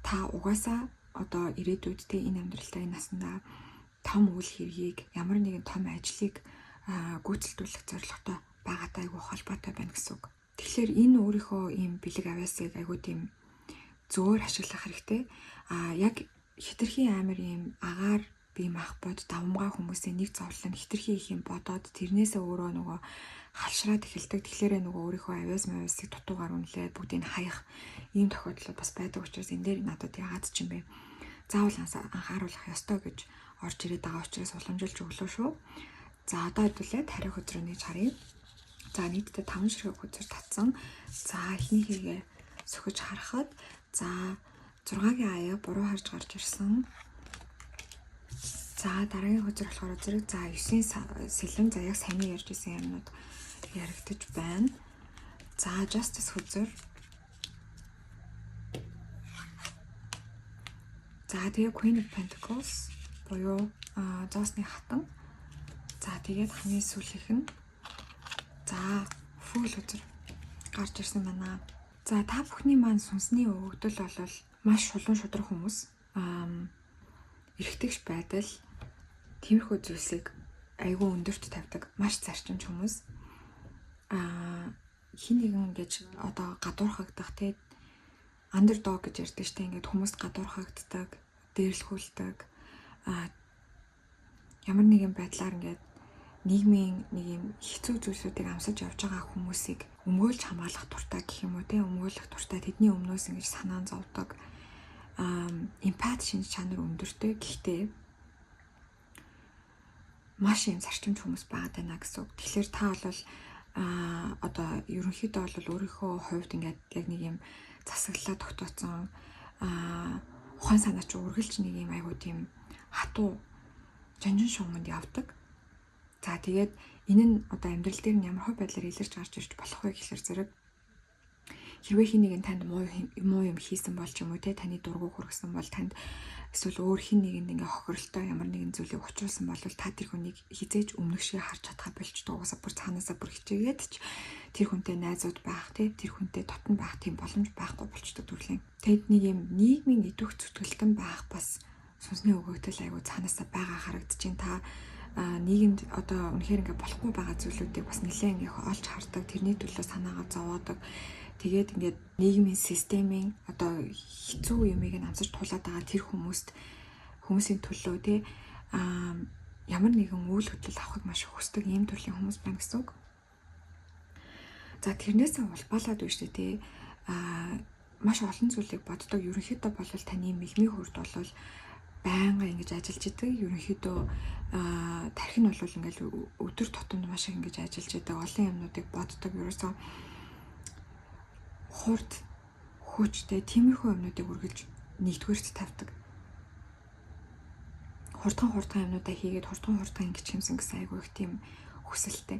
та угаасаа одоо ирээдүйд те энэ амьдралтай энэ наснда том үйл хэргийг ямар нэгэн том ажлыг гүйцэлдүүлэх зорилготой байгаатай айгүй холбоотой байна гэсэн үг. Тэгэхээр энэ өөрийнхөө ийм бэлэг авиасыг айгүй тийм зөөр ашиглах хэрэгтэй. Яг хитрхи амар ийм агаар бие махбод давмгаа хүмүүсийн нэг зовлон хитрхи их юм бодоод тэрнээсээ өөрөө нөгөө халшраад эхэлдэг. Тэгэхээр нөгөө өөрийнхөө авиасыг дутуугаар үнэлээд бүгдийг хаях ийм тохиолдол бас байдаг учраас энэ дээр надад яагаад ч юм бэ заавал анхааруулах ёстой гэж орж ирээд байгаа учраас уламжилж өглөө шүү. За одоо хэдүүлээ тариа хөзрөө нээж харъя. За нийтдээ 5 ширхэг хөзөр татсан. За эхний хэрэгээ сөхөж харахад за 6-гийн аяа буруу харж гарч ирсэн. За дараагийн хөзөр болохоор зэрэг за 9-ийн сэлэн за яг сайн ярьж исэн юмнууд яригдаж байна. За justice хөзөр. За тэгээ Queen of Pentacles буюу зоосны хатан. За тэгээд хамгийн сүүлийнх нь за Fool хөзөр гарч ирсэн байна. За та бүхний маань сүнсний өгөгдөл бол маш шулуун шудраг хүмүүс. Эргэтгэж байдал тиймэрхүү зүйлсийг айгүй өндөрт тавьдаг маш зарчимч хүмүүс. Хин нэгэн гэж одоо гадуурхагдах те underdog гэж ярьдаг штэ ингээд хүмүүст гадуурхагддаг, дээрлэхүүлдэг ямар нэгэн байдлаар ингээд нийгмийн нэг юм хэцүү зүйлсүүдийг амсаж явж байгаа хүмүүсийг өмгөөлж хамгаалах дуртай гэх юм уу те өмгөөлөх дуртай тэдний өмнөөс ингэж санаан зовдөг эмпат шинж чанар өндөртэй гэхдээ маш юм зарчимч хүмүүс байгаад байна гэсэн үг. Тэгэхээр та бол одоо ерөнхийдөө бол өөрийнхөө хувьд ингээд яг нэг юм засаглалаа тогтооцсон ухаан санаа ч үргэлж нэг юм айгуу тийм хатуу жанжин шугамд явдаг. За тэгээд энэ нь одоо амьдрал дээр нь ямар хөө байдлаар илэрч гарч ирж болох вэ гэхээр зэрэг хэрвээ хин нэгэн танд муу юм хийсэн бол ч юм уу те таны дургу хүргэсэн бол танд эсвэл өөр хин нэгэнд ингээ хохиролтой ямар нэгэн зүйлийг учруулсан бол та тэр хүнийг хизээж өмнөх шиг харж чадхаа болчтой угаасаа бүр цаанаасаа бүр хичээгээд ч тэр хүнтэй найзууд байх те тэр хүнтэй дотн байх тийм боломж байхгүй болчтой төрлийн. Тэгэд нэг юм нийгмийн идэвх зүтгэлтэн байх бас сүнсний өгөгдөл айгу цаанаасаа байгаа харагдаж байна. Та нийгэмд одоо үнэхээр ингээ болохгүй байгаа зүйлүүдийг бас нэлээд ингээ олж хардаг тэрний төлөө санаагаа зовоодог. Тэгээд ингээд нийгмийн системийн одоо хэцүү юмыг амсаж тулаад байгаа тэр хүмүүсийн төлөө те ямар нэгэн үйл хөдлөл авахыг маш хүсдэг ийм төрлийн хүмүүс байна гэсэн үг. За тэрнээсээ улбаалаад биш те маш олон зүйлийг боддог. Ерөнхийдөө бол таны мэлмийн хүрд бол байнга ингэж ажиллаж идэг. Ерөнхийдөө тархи нь бол ингээл өдөр тутамд маш их ингэж ажиллаж идэг. Олон юмнуудыг боддог. Ерөөсөө хурд хүчтэй тиймэрхүү юмнуудыг үргэлж нэгдүгээрт тавьдаг. хурдхан юмнуудаа хийгээд хурдхан ингэж хэмсэн гэсэн айгүй их тийм хүсэлтэй.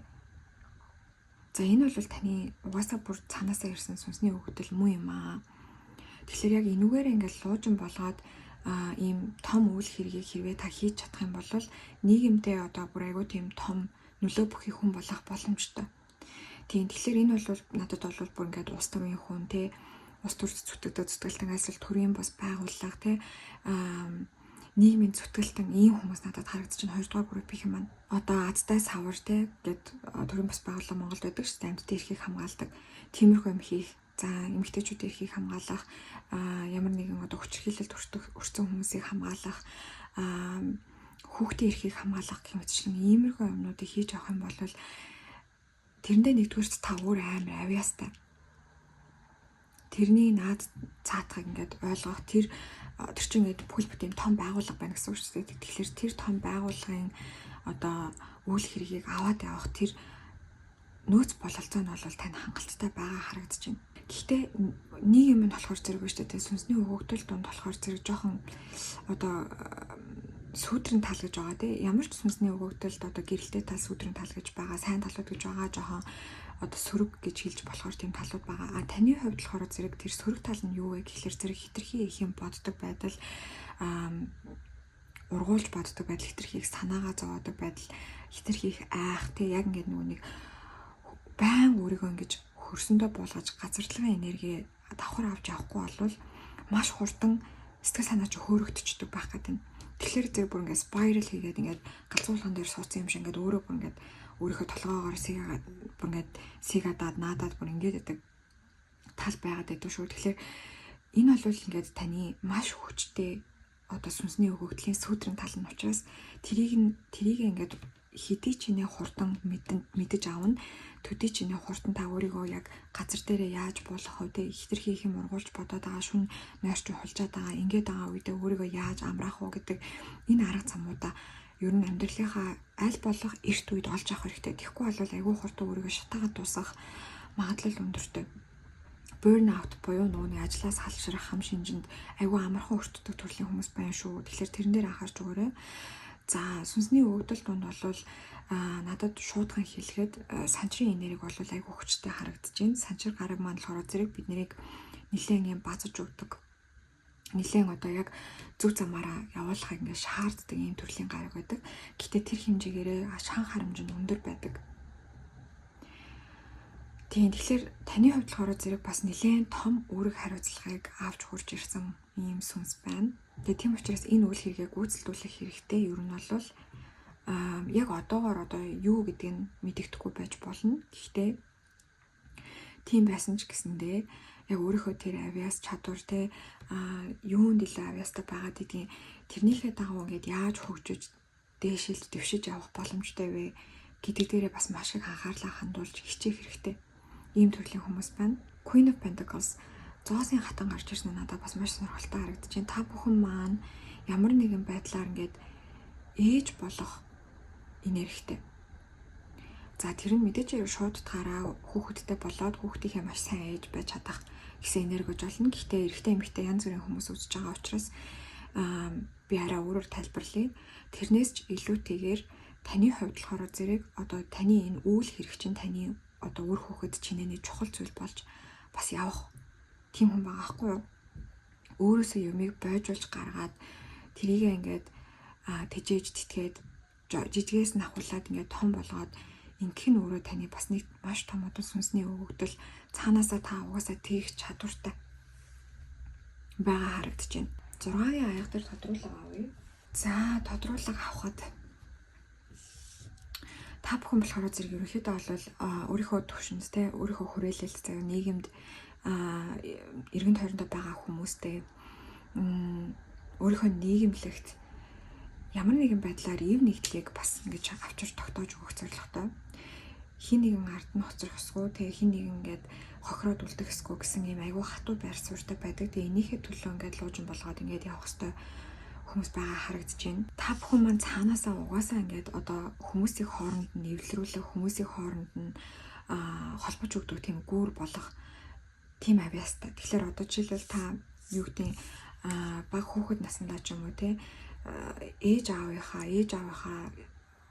За энэ бол таны угаасаа бүр цаанаасаа ирсэн сүнсний өгөгдөл муу юм аа. Тэгэхээр яг энүүгээр ингээд луужин болгоод ийм том үйл хэргийг хэрвээ та хийж чадах юм бол нийгэмдээ одоо бүр айгүй тийм том нөлөө бүхий хүн болох боломжтой. Тийм тэгэхээр энэ бол надад бол бүр ингээд ус төрийн хүн те ус төрч зүтгэдэг зүтгэлтэн айсэл төрийн бас байгууллага те нийгмийн зүтгэлтэн ийм хүмүүс надад харагдаж байна. 2 дугаар группийн маань одоо азтай савар те гэд төрийн бас байгууллага Монголд байдаг шүү дээ. Амьтдын эрхийг хамгаалдаг. Тиймэрхүү юм хийх. За эмэгтэйчүүдийн эрхийг хамгаалах, ямар нэгэн одоо хүчирхийлэлд өртсөн хүмүүсийг хамгаалах, хүүхдийн эрхийг хамгаалах гэх мэтчлэн иймэрхүү юмнуудыг хийж авах юм бол тэрэндээ нэгдүгээрт та өөр амар авьяастай. Тэрний наад цаатахыг ингээд ойлгох, тэр чинь ингээд бүхэл бүтээн том байгууллага байна гэсэн үг шүү дээ. Тэгэхээр тэр том байгууллагын одоо үйл хэргийг аваад явах тэр нөөц бололцоо нь бол тань хангалттай байгаа харагдаж байна. Гэхдээ нийгэм нь болохоор зэрэг биш үү? Сүнсний өгөгдөл донд болохоор зэрэг жоохон одоо сүүтрэн тал гэж байгаа тийм. Ямар ч сүнсний өгөгдөлд одоо гэрэлтэй тал, сүүтрэн тал гэж байгаа, сайн талууд гэж байгаа, жоохон одоо сөрөг гэж хэлж болохоор тийм талууд байгаа. А таны хувьд болохоор зэрэг тэр сөрөг тал нь юу вэ гэхэлэр зэрэг хитрхи их юм боддог байдал, ургуулж боддог байдал, хитрхи их санаагаа зовоодог байдал, хитрхи их айх тийм. Яг ингээд нэг байн өөрийгөө ингэж хөрсөндөө буулгаж газарлагын энерги давхар авч явахгүй болвол маш хурдан сэтгэл санаа чи хөөрөгдчихдөг байх гэдэг. Тэгэхээр зэрэг бүр ингээд спирал хийгээд ингээд галзуулган дээр суудсан юм шиг ингээд өөрөө бүр ингээд өөрийнхөө толгоогоор сиgadаад наадаад бүр ингээд байдаг тал байгаад байдаг шүү. Тэгэхээр энэ бол ингээд таны маш хүчтэй одоо сүнсний өгөгдлийн сүүтрэн тал нь учраас тэрийг ингээд хэдий чинээ хурдан мэдэж авна, төдий чинээ хурдан та өөрийгөө яг газар дээрээ яаж буулгах вэ? Хитрхи их юм ургуулж бодоод байгаа, шүн нойрч хулжаад байгаа, ингээд байгаа үедээ өөрийгөө яаж амраах вэ гэдэг энэ арга замуудаа ер нь амьдралынхаа аль болох эрт үед олж авах хэрэгтэй. Тэгэхгүй бол айгүй хурдан өөрийгөө шатаагаад дуусгах магадлал өндөртэй. Burnout буюу нөгөө ажлаас халшрах хам шинжинд айгүй амархан өртдөг төрлийн хүмүүс байна шүү. Тэгэхээр тэрэн дээр анхаарч өгөөрэй. За сүнсний өгөгдөл донд бол надад шуудхан хэлэхэд санчрын энерги бол айгүй хүчтэй харагдаж байна. Санчир гараг маань болохоор зэрэг бид нарыг нэлээд юм базаж өгдөг. Нэлээд одоо яг зөв замаараа явуулахыг ингээд шаарддаг ийм төрлийн гараг байдаг. Гэтэ тэр хэмжээгээрээ шан харамж нь өндөр байдаг. Тийм тэгэхээр таны хувьд болохоор зэрэг бас нэлээд том үүрэг хариуцлагыг авч хурж ирсэн ийм сүнс байна. Тэгээ тийм учраас энэ үйл хэргийг гүйцэлдүүлэх хэрэгтэй. Ер нь бол яг одоогоор одоо юу гэдгийг нь мэддэхгүй байж болно. Гэхдээ тийм байсан ч гэсэндээ яг өөрийнхөө тэр авиас чадвар те юунд илүү авиастай байгаад идэх тэрнийхээ дагуу ингээд яаж хөгжиж дээшилж дэвшиж явах боломжтой вэ гэдэг дээрээ бас маш их анхаарлаа хандуулж хичээх хэрэгтэй. Ийм төрлийн хүмүүс байна. Queen of Pentacles зоосын хатан гарч ирсэн нь надад бас маш сонирхолтой харагдаж байна. Та бүхэн маань ямар нэгэн байдлаар ингээд ээж болох энергитэй. За тэр нь мэдээж шууд утгаараа хүүхэдтэй болоод хүүхдийнхээ маш сайн ээж байж чадах гэсэн энерги гэж болно. Гэхдээ эрэгтэй эмэгтэй янз бүрийн хүмүүс үзэж байгаа учраас би арай өөрөөр тайлбарлая. Тэрнээс ч илүүтэйгээр таны хувьд болохоор зэрэг одоо таны энэ үйл хэрэг чинь таны одоо үр хүүхэд чинээний чухал зүйл болж бас явах тийм хүн байгаа байхгүй юу? Өөрөөсөө юмыг бойжуулж гаргаад тэрийг ингээд тэжээж тэтгээд жижигээс нь ахуулаад ингээд том болгоод ингэх нь өөрөө таны бас нэг маш том одоо сүнсний өгөгдөл цаанаасаа та угаасаа тээх чадвартай байгаа харагдаж байна. 6-гийн аяг дээр тодруулга авъя. За тодруулга авахад та бүхэн болохоор зэрэг ерөнхийдөө бол өөрийнхөө төвшөнд те өөрийнхөө хүрээлэлд заяа нийгэмд эргэн тойрондоо байгаа хүмүүстэй өөрийнхөө нийгэмлэгт ямар нэгэн байдлаар ив нэгдлийг бас ингэж авчирч тогтоож өгөх зорилготой. Хин нэгэн ард нь хоцрохсгүй тэгээ хин нэгэн ингээд хохироод үлдэхсгүй гэсэн ийм айгүй хатуу байр суурьтай байдаг. Тэгээ энийхээ төлөө ингээд луужин болгоод ингээд явах хэвээр хүмүүс байгаа харагдаж байна. Та бүхэн маань цаанаасаа угаасаа ингээд одоо хүмүүсийн хооронд нь эвлэрүүлэх, хүмүүсийн хооронд нь холбож өгдөг тийм гүүр болох тийм авьяастай. Тэгэхээр одоо жишээлбэл та юу гэдэг баг хүүхэд насндаа ч юм уу те ээж аавынхаа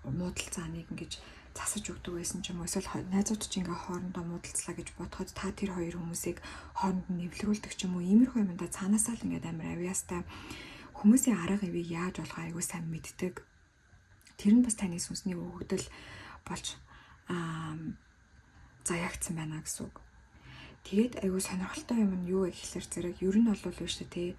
муудалцааныг ингэж засаж өгдөг байсан ч юм уу эсвэл найзууд ч ингээ хоорондоо муудалцлаа гэж бодоход та тэр хоёр хүмүүсийг хооронд нь нэвлэрүүлдэг ч юм уу иймэрхүү юмдаа цаанаасаа л ингээд амар авьяастай хүмүүсийн арга ивийг яаж болох айгүй сайн мэддэг. Тэр нь бас таны сүнсний өгөгдөл болж заягдсан байна гэсэн үг. Тэгээд айгүй сонирхолтой юм нь юу гэхэлэр зэрэг ер нь бол биш үү те.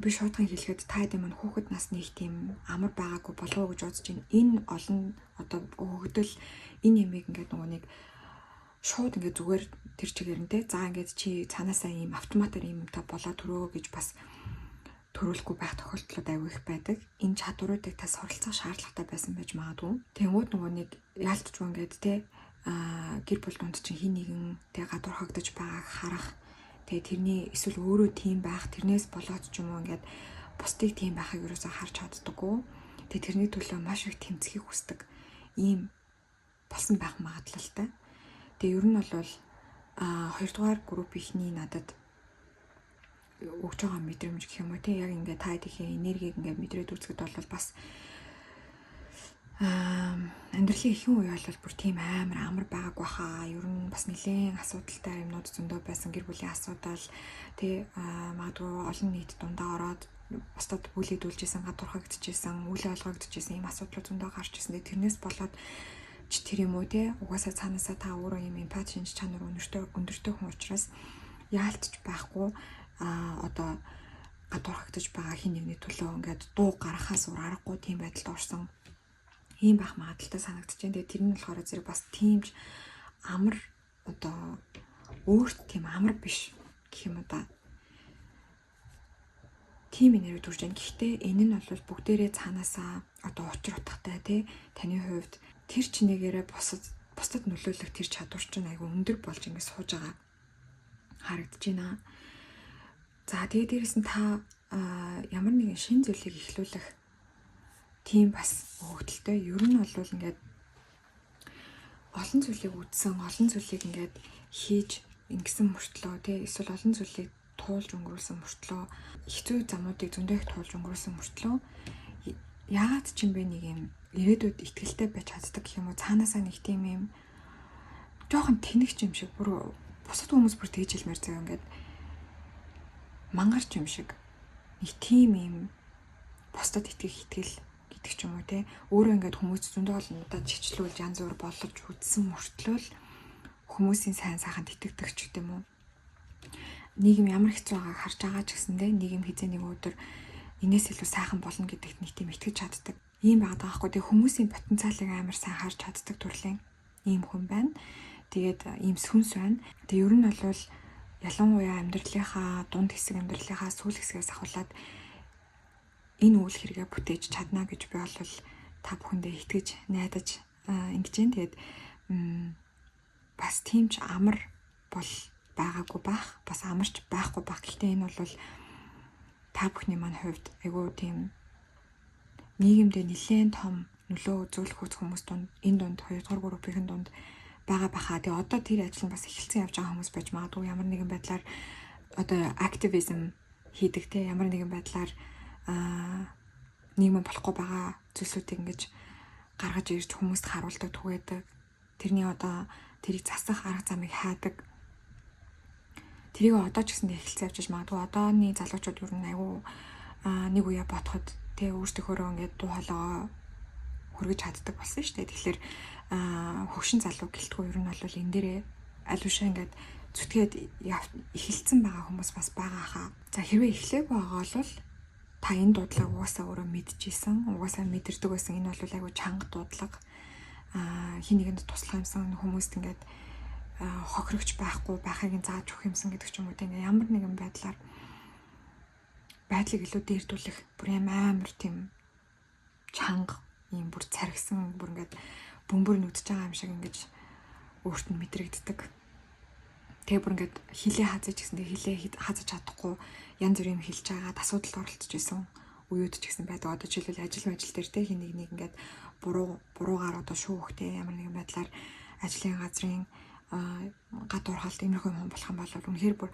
Би шуудхан хэлэхэд та хэд юм хүүхэд насны их тийм амар байгаагүй болов уу гэж бодож байна. Энэ олон одоо өгөгдөл энэ ямиг ингээд нөгөө нэг шууд ингээд зүгээр тэр чигээр нь те. За ингээд чи цаанаасаа ийм автоматар ийм та болоо төрөө гэж бас төрүүлэхгүй байх тохиолдлууд аюу их байдаг. Энэ чадваруудыг та суралцах шаардлагатай байсан байж магадгүй. Тэнгүүд нөгөө нэг яалтчгүй ингээд те гэр бүл донд чинь хин нэгэн те гадуурхагдаж байгааг харах. Тэгээ тэрний эсвэл өөрөө тийм байх, тэрнээс болоод ч юм уу ингээд бусдыг тийм байхыг ерөөсөө харж чаддаггүй. Тэгээ тэрний төлөө маш их тэмцэхийг хүсдэг. Ийм болсон байх магадлалтай. Тэгээ ер нь бол хоёрдугаар групп ихний надад өгж байгаа мэдрэмж гэх юм уу те яг ингээд та хэдийн энергийг ингээд мэдрээд үзэхэд бол бас амьдралын ихэнх үе бол бүр тийм амар байгаагүй хаа. Ер нь бас нэлээд асуудалтай юмнууд зөндөө байсан. Гэр бүлийн асуудал тий магадгүй олон нийт дундаа ороод бусдад бүлэдүүлжсэн, гадуурхагдчихсэн, үйл олгогдчихсэн ийм асуудлууд зөндөө гарч ирсэн. Тэрнээс болоод ч тэр юм уу тий угаасаа цаанаасаа та өөрөө ийм эмпати шинж чанар өндөртэй хүн учраас яалтч байхгүй одоо гадуурхагдаж байгаа хин нэгний төлөө ингээд дуу гаргахаас өөр аргагүй тийм байдалд орсон. Ийм байх магадaltaй санагдаж байна. Тэгээ тэр нь болохоор зэрэг бас тиймж амар одоо өөрт тийм амар биш гэх юм да. Тийм энерги төрж байна. Гэхдээ энэ нь бол бүгдээрээ цаанаасаа одоо учир утгатай тий таны хувьд тэр чинээгээрээ бусдад нөлөөлөх тэр чадвар чинь айгүй өндөр болж ингэ сууж байгаа харагдаж байна. За тэгээ дээрэс нь та ямар нэгэн шин зүйлийг эхлүүлэх тийм бас өгөгдөлтэй. Ер нь бол ингээд олон зүйлийг үдсэн, олон зүйлийг ингээд хийж ингэсэн мөртлөө тий эсвэл олон зүйлийг туулж өнгөрүүлсэн мөртлөө хэцүү замуудыг зөндөө их туулж өнгөрүүлсэн мөртлөө яагаад ч юм бэ нэг юм ирээдүйд ихтгэлтэй байж чаддаг гэх юм уу цаанаасаа нэг тийм юм жоохон тэнэгч юм шиг бүр бусад хүмүүс бүр тэгж хэлмээр заяа ингээд мангарч юм шиг нэг тийм юм бусдад итгэл гэдэг ч юм уу те өөрөө ингээд хүмүүс зөндөө олнуудад чичлүүлж янз бүр болгож үдсэн мөртлөө хүмүүсийн сайн сайханд итгэдэг ч гэдэм үү нийгэм ямар хэцүү байгааг харж байгаа ч гэсэндээ нийгэм хизээ нэг өдөр энэс илүү сайхан болно гэдэгт нэг тийм итгэж чаддаг ийм байгаад байгаа хгүй. Тэг хүмүүсийн потенциалыг амар сайн харж чаддаг төрлийн ийм хүн байна. Тэгээд ийм сүнс байна. Тэг ер нь бол ялангуяа амьдралынхаа дунд хэсэг амьдралынхаа сүүл хэсгээс ахуулаад энэ үйл хэрэгэ бүтээж чадна гэж би бол та бүхэндээ итгэж найдаж ингэж юм. Тэгээд бас тиймч амар бол байгаагүй бах, бас амарч байхгүй бах. Гэхдээ энэ бол та бүхний маань хувьд айгүй тийм нийгэмдээ нэлээд том нөлөө үзүүлэх хүмүүс дунд энэ дунд 2 дугаар группийн дунд байгаа баха. Тэгээ одоо тэр ажил нь бас эхэлсэн явж байгаа хүмүүс байж магадгүй ямар нэгэн байдлаар одоо активизм хийдэг те ямар нэгэн байдлаар нийгэм болохгүй байгаа зүйлсүүдийг ингэж гаргаж ирж хүмүүст харуулдаг түгээдэг. Тэрний одоо тэрийг засах арга замыг хайдаг. Тэрийг одоо ч гэсэндээ эхэлсэн явж магадгүй одооны залуучууд ер нь айгүй нэг үе бодоход тэ өөрсдийнхөө ингээд дуу хоолойгоо хүргэж чаддаг болсон шүү дээ. Тэгэхээр хөвшин залуу гэлтгүй ер нь бол энэ дээрээ аль бишээ ингээд зүтгээд эхэлсэн байгаа хүмүүс бас байгаа хаа. За хэрвээ эхлээгүй байгаа бол та энэ дуудлагыг угаасаа өөрөө мэдчихсэн, угаасаа мэдэрдэг байсан. Энэ бол айгүй чанга дуудлага. Хин нэгэнд туслах юмсан хүмүүст ингээд хохирогч байхгүй байхыг зааж өгөх юмсан гэдэг ч юм уу. Тэгээ ямар нэгэн байдлаар байдлыг илүү дээрдүүлэх бүр амар тийм чанга ийм бүр царгсан бүр ингээд бөмбөр нүдж байгаа юм шиг ингэж өөрт нь мэдрэгддэг. Тэгээ бүр ингээд хилээ хазаж гэсэндээ хилээ хазаж чадахгүй янз бүрийн хэлж байгаа асуудалд оролцож исэн үеуд ч гэсэн байдаг. Одоо жишээлбэл ажил дээр те хин нэг ингээд буруугаар одоо шүүхтэй ямар нэгэн байдлаар ажлын газрын гадуурхалт иймэрхүү юм болох юм бол үнэхээр бүр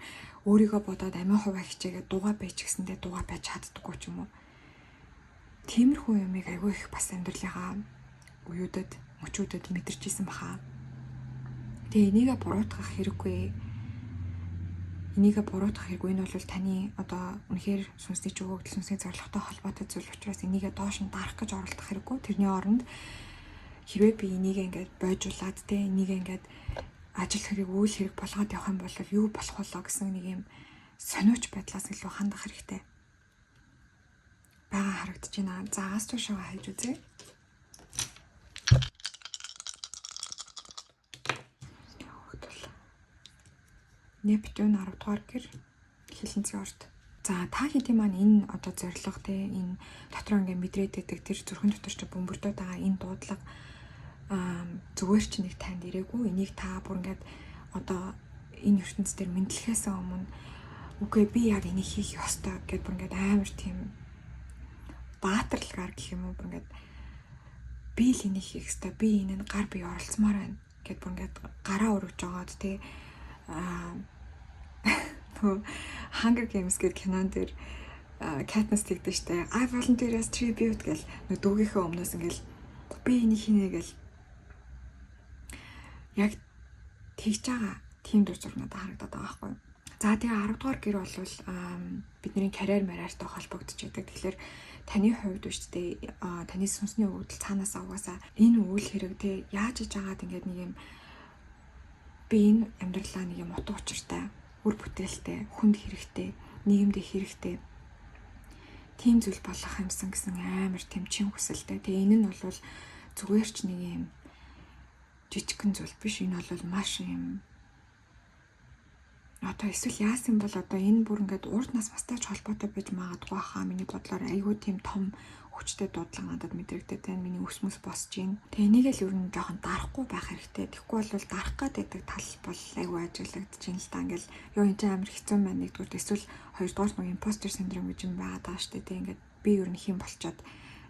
өөрийгөө бодоод амиа хуваа хичээгээд дуугаа байж гэсэндээ дуугаа байж чаддаггүй ч юм уу. Тиймэрхүү юмыг айгүй их бас амьдралынхаа үеүүдэд, мөчүүдэд мэдэрч исэн баха. Тэгээ энийгээ буруутгах хэрэггүй. Энийгээ буруутгах хэрэггүй. Энэ бол таны одоо үнэхээр сүнсний чөгөөдөл, сүнсний зорилготой холбоотой зүйл учраас энийгээ доош нь дарах гэж оролдох хэрэггүй. Тэрний оронд хэрвээ би энийг ингээд бойжуулаад энийг ингээд ажил хэрэг, үйл хэрэг болгоод явах юм бол юу болох болоо гэсэн нэг юм сониуч байдлаас илүү хандах хэрэгтэй. Бага харагдаж байна. За астро шоу хайж үзье. Нептун 10 дугаар гэр хилэнцгийн орд. За та хэдийн маань энэ одоо зорилго энэ дотор ингээд мэдрээд байдаг тэр зүрхэн дотор ч бөмбөрдөөд байгаа энэ дуудлага зүгээр ч нэг танд ирээгүй. Энийг та бүр ингээд одоо энэ ертөнцийн дээр мэдлэхээс өмнө үгүй би яг энийг хийх ёстой гэдээ бүр ингээд амар тийм баатарлагаар гэх юм уу бүр ингээд би л энийг хийх ёстой, би энэ гар бие оролцмоор байна гэдээ бүр ингээд гараа өргөж жагаад Hunger Games гэдэг кинон дээр Katniss тэгдэж штэ I volunteer as tribute гэл нэг дүүгийнхээ өмнөөс ингээл би энийг хийнэ гэл яг тэгж байгаа тийм дүр зураг надад харагдаад байгаа байхгүй. За тэгээ 10 дугаар гэр бол бидний карьер марьяартай холбогдож байдаг. Тэгэхээр таны хувьд биш дээ таны сүнсний өвдөл цаанаасаа угаасаа энэ үйл хэрэгтэй яаж иж агаад ингээд нэг юм би энэ амьдралаа нэг юм утга учиртай, үр бүтээлтэй, хүнд хэрэгтэй, нийгэмд хэрэгтэй тийм зүйл болох юмсан гэсэн амар тэмчин хүсэлтэй. Тэгээ энэ нь бол зүгээр ч нэг юм жижигхэн зүйл биш. Энэ бол маш юм одоо эсвэл яасан бол одоо энэ бүр ингээд урд нас мастай ч холбоотой байж магадгүй хаа. Миний бодлоор айгүй тийм том хүчтэй дуудлага надад мэдрэгдээд байна. Миний өсмөс босч гин. Тэгээ энийг л ер нь жоохон дарахгүй байх хэрэгтэй. Тэгэхгүй бол дарах гэдэг тал бол айгүй ажиглагдаж байна л да. Ингээл ёо энэ амар хэцүү байна нэгдүгээр. Эсвэл хоёрдугаар нэг импостер синдром гэж юм байгаа даа штэ. Тэгээ ингээд би ер нь хэм болчоод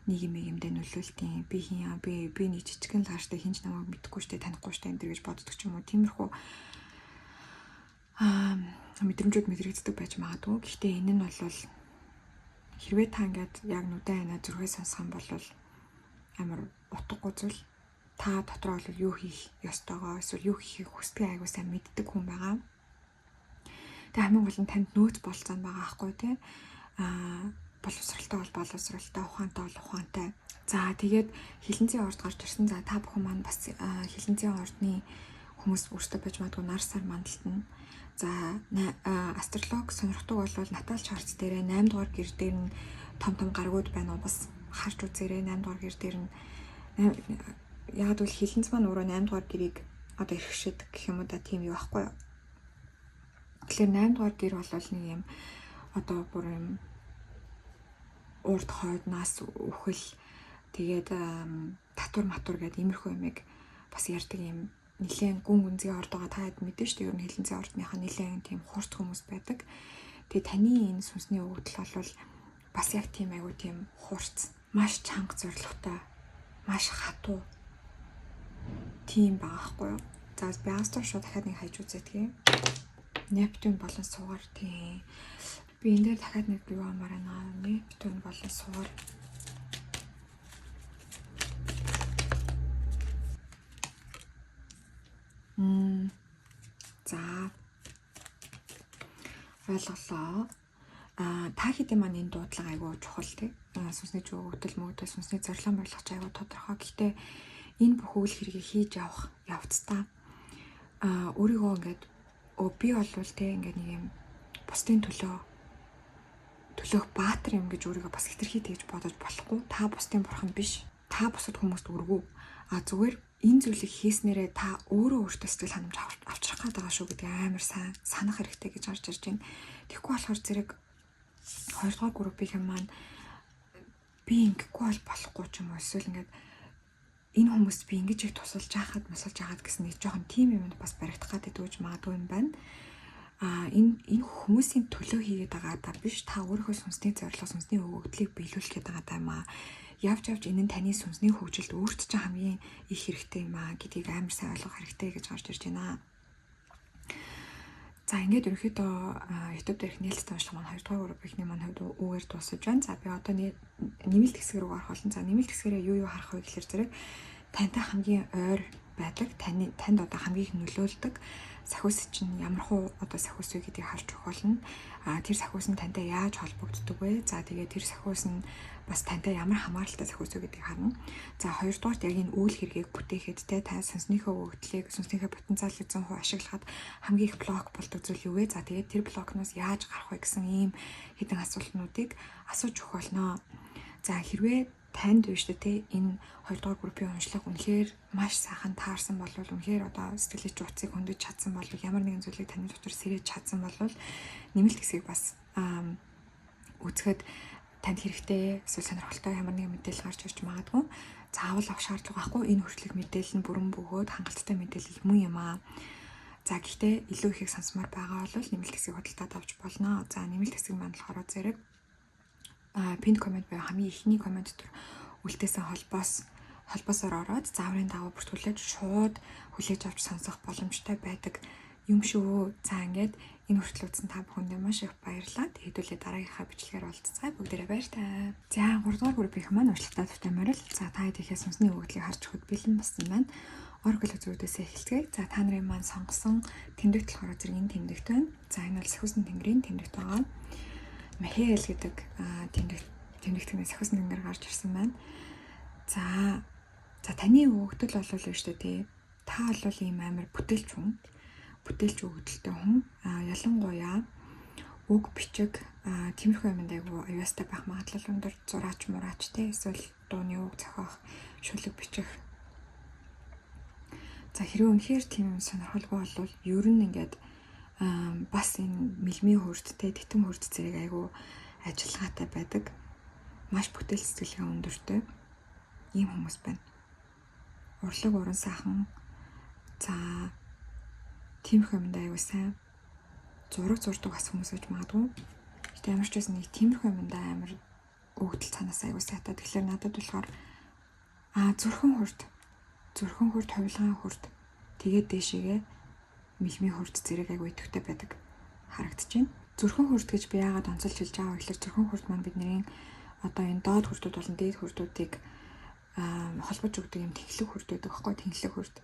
нийгэмдээ нөлөөлтийн би хин би нэг жижигхэн лааштай хинч намайг мэдхгүй штэ, танихгүй штэ энэ гэж боддог ч юм уу. Тиймэрхүү мэдрэмжүүд мэдрэгддэг байж магадгүй. Гэхдээ энэ нь бол хэрвээ та ингээд яг нүдэн ханаа зүрхээ сонсох юм бол амар утгагүй зүйл. Та дотроо бол юу хийх ёстойгоо эсвэл юу хийхийг хүсдэг айгуу сайн мэддэг хүн байгаа. Тэгээ хамгийн гол нь танд нөөц болцоо байгаа аахгүй тий. Боловсралтай бол боловсралтай, ухаантай бол ухаантай. За тэгээд хилэнцгийн орд гарч ирсэн. За та бүхэн маань бас хилэнцгийн ордны хүмүүс өөртөө байж магадгүй нар сар мандалтна. За астролог сонирхдаг бол Натал Чарлз дээрээ 8 дугаар гэр дээр нь том гаргууд байна уу бас харж үзээрэй. 8 дугаар гэр дээр нь яг л хилэнц маань өөрөө 8 дугаар гэрийг одоо эрхшээд гэх юм уу да тийм юу байхгүй юу. Тэгэхээр 8 дугаар гэр бол нэг юм одоо бүр юм урд хойд нас үхэл тэгээд татвар матур гэдэг иймэрхүү юмыг бас ярьдаг юм нэлээд гүн гүнзгий орд байгаа та хэд мэдэн шүү дээ. Ер нь хилэнцгийн ордныхаа нэлээд тийм хурц хүмүүс байдаг. Тэгээ таны энэ сүнсний өвдөл бол бас яг тийм айгуу тийм хурц, маш чанга зоригтой, маш хатуу тийм байгаа хгүй юу. За би астро шууд дахиад нэг хайж үзээдгээ. Нептун болон сугаар тийм. Би энэ дээр дахиад нэг юу амаар байна. Нептун болон сугаар. За ойлголоо. Та хэдийн маань энэ дуудлага айгүй чухал тий. Сүнсний чөгөөдөл мөгдөл сүнсний зорилго морилгоч айгүй тодорхой. Гэхдээ энэ бүх үйл хэргийг хийж явах явцдаа өөрийгөө ингээд би болвол тий ингээд нэг юм бусдын төлөөх баатар юм гэж өөрийгөө бас хэтэрхий тэгж бодож болохгүй. Та бусдын бурхан биш. Та бусад хүмүүст өргөв. Зүгээр энэ зүйлийг хийснээрээ та өөртөө сэтгэл ханамж авчрах гээд байгаа шүү гэдэг амар сайн санах хэрэгтэй гэж гарч ирж байна. Тэгэхгүй болохоор зэрэг 2 дугаар группийн маань би ингэхгүй бол болохгүй ч юм уу эсвэл ингээд энэ хүмүүст би ингэж их тусалж яахад гэсэн нэг жоохон тим юмд бас баригдах гэдэг үуж магадгүй юм байна. Энэ хүмүүсийн төлөө хийгээд байгаа даа биш та өөрийнхөө сүнсний зорилго сүнсний өгөгдлийг биелүүлэх гээд байгаа даа юм аа. Явж энэ нь таны сүнсний хөгжилд өөрт чинь хамгийн их хэрэгтэй юм аа гэдгийг амар сайн ойлгох хэрэгтэй гэж гарч ирж байна. За ингээд ерөнхийдөө YouTube дээрх нээлттэй уншлага маань 2 дугаар группийнхний маань хувьд үгээр дуусаж байна. За би одоо нэмэлт хэсэг рүү орох болно. За нэмэлт хэсгээрээ юу харах вэ гэхээр зэрэг тантай хамгийн ойр байдаг, танд одоо хамгийн их нөлөөлдөг сахиус чинь ямар хуу одоо сахиус вэ гэдгийг харж өгөх болно. Тэр сахиус нь тантай яаж холбогддог вэ? За тэгээд тэр сахиус нь бас тантай ямар хамааралтай сахиус вэ гэдгийг харна. За хоёрдугаарт яг энэ үйл хэргийг бүтээхэд та сүнснийхээ өгөгдлийг, сүнснийхээ потенциалыг 100% ашиглахад хамгийн их блок болдог зүйл юу вэ? За тэгээд тэр блокноос яаж гарах вэ гэсэн ийм хэдэн асуултнуудыг асууж өгөх болно. За хэрвээ танд биш үү энэ 2 дугаар группийн уншлага үнэхээр маш сайхан таарсан бол үнэхээр одоо сэтгэлийн жууцыг хөндөж чадсан бол ямар нэгэн зүйлийг таны дотор сэрэж чадсан бол нэмэлт хэсгийг бас үзэхэд танд хэрэгтэй эсвэл сонирхолтой ямар нэгэн мэдээлэл гарч ирж магадгүй. Заавал авах шаардлага байхгүй. Энэ хүртэлх мэдээлэл нь бүрэн бөгөөд хангалттай мэдээлэл мөн юм аа. За гэхдээ илүү ихийг сонсомоор байгаа бол нэмэлт хэсгийг худалдаад авч болно. За нэмэлт хэсэг маань болохоор зэрэг пинд коммент буюу хамгийн ихний коммент дотор үлдээсэн холбоосоор ороод зааврын дагуу бүртгүүлээд шууд хүлээж авч сонсох боломжтой байдаг юм шүү. За ингээд энэ хүртэл үзсэн та бүхэндээ маш их баярлалаа. Хэдүүлээ дараагийнхаа бичлэгээр уулзцгаая. Бүгдээрээ баяртай. За 3 дугаар группийнх маань уншлагатай төвтэмэрэл. За та хэдийнхээ сүнсний өгөгдлийг харж өгөхөд бэлэн болсон байна. Oracle үзүүлдээс эхэлцгээе. За та нарын маань сонгосон тэмдэгт болохоор зэрэг энэ тэмдэгт байна. За энэ бол сахиусны тэнгэрийн тэмдэгт байгаа. Махиэл гэдэг тэмдэгтнээс сахиусны тэнгэр гарч ирсэн байна. За таны өгөгдөл болов шүү дээ тий. Та бол ийм амар бүтээлч өгөгдөлтэй хүн. Ялангуяа үг бичиг тиймэрхүү юмд айгу аюустай байх магадлал өндөр. Зураач мураач тий эсвэл дууны үг зохиох, шүлэг бичих. За хэрвээ үнэхээр тийм сонирхолгүй бол ер нь ингээд бас энэ мэлмийн хурдтэй, титэм хурд зэрэг айгу ажиллагаатай байдаг. Маш бүтээл сэтгэлгээ өндөртэй ийм хүмүүс байна. Урлаг уран сайхан. За тиймэрхүү юмд айгу сайн зураг зурдаг бас хүмүүс гэж магадгүй. Гэтэ ямар ч байсан нэг тиймэрхүү юмд амар өгдөл цанаас айгу сайтай. Тэгэхээр надад болохоор зүрхэн хурд, хувилгаан хурд тэгээд дээшээгээ мэлмийн хурд зэрэг айгу идэвхтэй байдаг харагдаж байна. Зүрхэн хурд гэж би яагаад онцолж хэлж байгаа вэ гэхээр зүрхэн хурд маань бидний одоо энэ доод хурдууд болон дээд хурдуудыг холбож өгдөг юм тэнхлэг хурд байдаг байхгүй тэнхлэг хурд,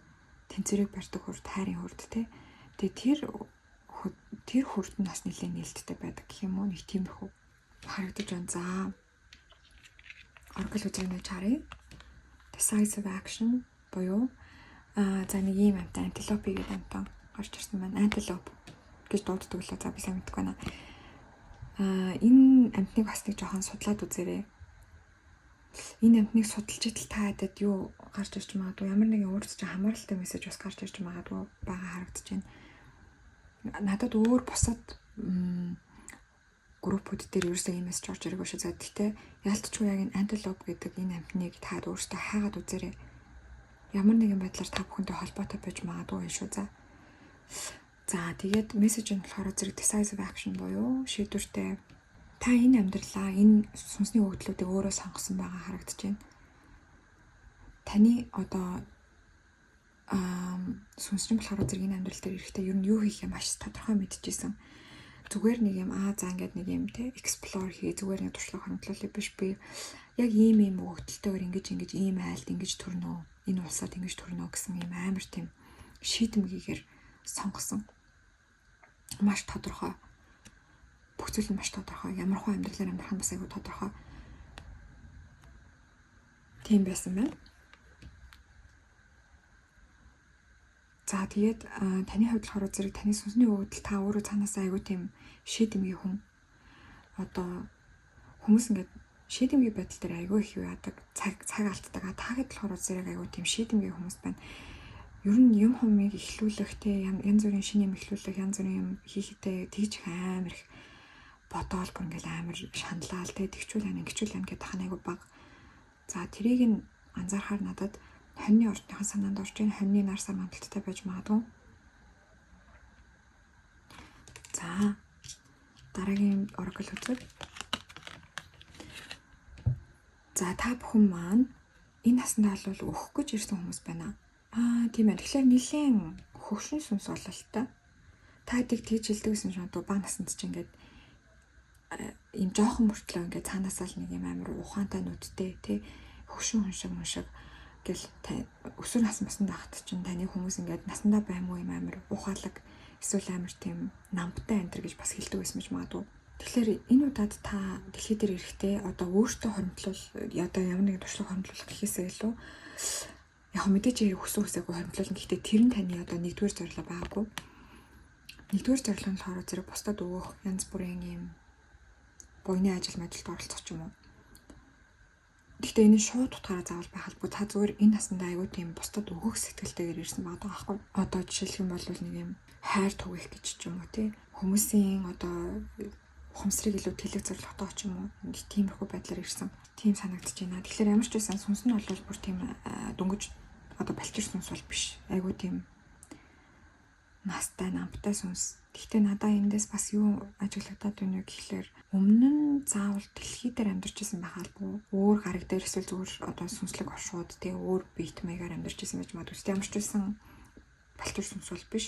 тэнцвэрийг барьдаг хурд, хайрын хурд тий. Тэгээ тэр хурд нь бас нэлээд нээлттэй байдаг гэх юм уу нэг тиймэрхүү харагдаж байна. За Oracle үзрэнэ чарыг decisive action буюу за нэг ийм амтан антилопи гэдэг амтан гарч ирсэн байна. Антилоп гэж дууддаг лээ. За би сайн мэдэхгүй байна. Энэ амтныг бас нэг жоохон судлаад үзээрэй. Энэ амтныг судалж идэл та хадад юу гарч ирж магадгүй ямар нэгэн өөрт чинь хамааралтай мессеж бас гарч ирж магадгүй байгаа харагдаж байна. Надад өөр бусад группүүд дээр ерөөсөө ийм мессеж орж ирэх шүү. За гэхдээ яалтчгүй яг энэ антилоп гэдэг энэ амтныг та өөртөө хайгаад үзээрэй. Ямар нэгэн байдлаар та бүхэнтэй холбоотой байж магадгүй шүү. За тэгээд мессеж нь болохоор зэрэг decisive action буюу шийдвэртэй. Та энэ амьдралаа, энэ сүнсний өгөгдлүүдийг өөрөө сонгосон байгаа харагдаж байна. Таны одоо сүнсний болохоор зэрэг энэ амьдрал дээр ирэхдээ ер нь юу хийх юм маш тодорхой мэдчихсэн. Зүгээр нэг юм за ингээд нэг юм те explore хий, зүгээр нэг туршлага хөндлөлөө биш би яг ийм өгөгдөлтөөр ингэж ийм айлд ингэж төрнө. Энэ улсад ингэж төрнө гэсэн ийм амар тийм шийдэмгийгээр сонгосон. Маш тодорхой. Бүх зүйл нь маш тодорхой. Ямар хөө амьдралаар амьдрах нь бас айгүй тодорхой. Тийм байсан байна. За тэгээд таны хувьд болохоор зэрэг таны сүнсний өгөгдөл та өөрөө цаанаас айгүй тийм шийдэмгий хүн. Одоо хүмүүс ингээд шийдэмгий байдал дээр айгүй их юу яадаг, цаг алддаг. Та хэд болохоор зэрэг айгүй тийм шийдэмгий хүмүүс байна. Ер нь юм хүмийг эхлүүлэх те янз бүрийн шинэ юм эхлүүлэх, янз бүрийн юм хийхдээ тэгж амар их бодоол бүр ингээл амар шаналал те тэгчүүл гэдэг тахна айгу баг. За тэрийг нь анзаарахаар надад хоньны ордныхан санаанд орж ийн хоньны нар сар мандалттай байж магадгүй. За дараагийн Oracle үзэг. За та бүхэн маань энэ насандаа бол өөх гэж ирсэн хүмүүс байна. Тийм ээ. Тэгэхээр нэлийн хөгшин сүнс бололтой. та хэд тийж хэлдэг гэсэн чинь одоо баг насанд ч ингээд ийм жоохон мөртлөө ингээд цаанаасаа л нэг юм амар ухаантай нүдтэй тий хөвшин хүн шиг гэл өсвөр насны байхад чинь таны хүмүүс ингээд насандаа баймуу юм амар ухаалаг эсвэл амар тийм намтай антер гэж бас хэлдэг байсан байж магадгүй. Тэгэхээр энэ удаад та дэлхий дээр ирэхдээ одоо өөртөө хоримтлуул одоо ямар нэгэн туршлага хоримтлуулах гэхээсээ илүү яг мэдээж хүсээгүй хоримтлуулна. Гэхдээ тэр нь таны одоо нэгдүгээр зорилго байгаагүй. Нэгдүгээр зорилго нь болохоор зэрэг бусдад өгөх янз бүрийн юм буйны ажилд оролцох ч юм уу. Гэхдээ энэ шууд утгаараа заавал байх албагүй. Та зүгээр энэ насандаа аягүй тийм бусдад өгөх сэтгэлтэйгээр ирсэн байгаа байхгүй. Одоо жишээлх юм бол нэг юм хайр түгэх гэж ч юм уу тий. Хүмүүсийн одоо ухамсарыг илүү тэлэг зорилготой ч юм уу. Тиймэрхүү байдлаар ирсэн. Тийм санагдаж байна. Тэгэхээр ямар ч байсан сүнс нь бол бүр тийм дөнгөж одоо балчир сүнс бол биш. Айгуу тийм настай намтай сүнс. Гэхдээ надаа эндээс бас юу ажиглагдаад байна вэ гэхлээр өмнө нь заавал дэлхий дээр амьдарч исэн байх албагүй. Өөр гариг дээр эсвэл зүгээр одоо сүнслэг оршууд тэгээ өөр биет маягаар амьдарч исэн гэж магадгүй. Ямар ч байсан балчир сүнс бол биш.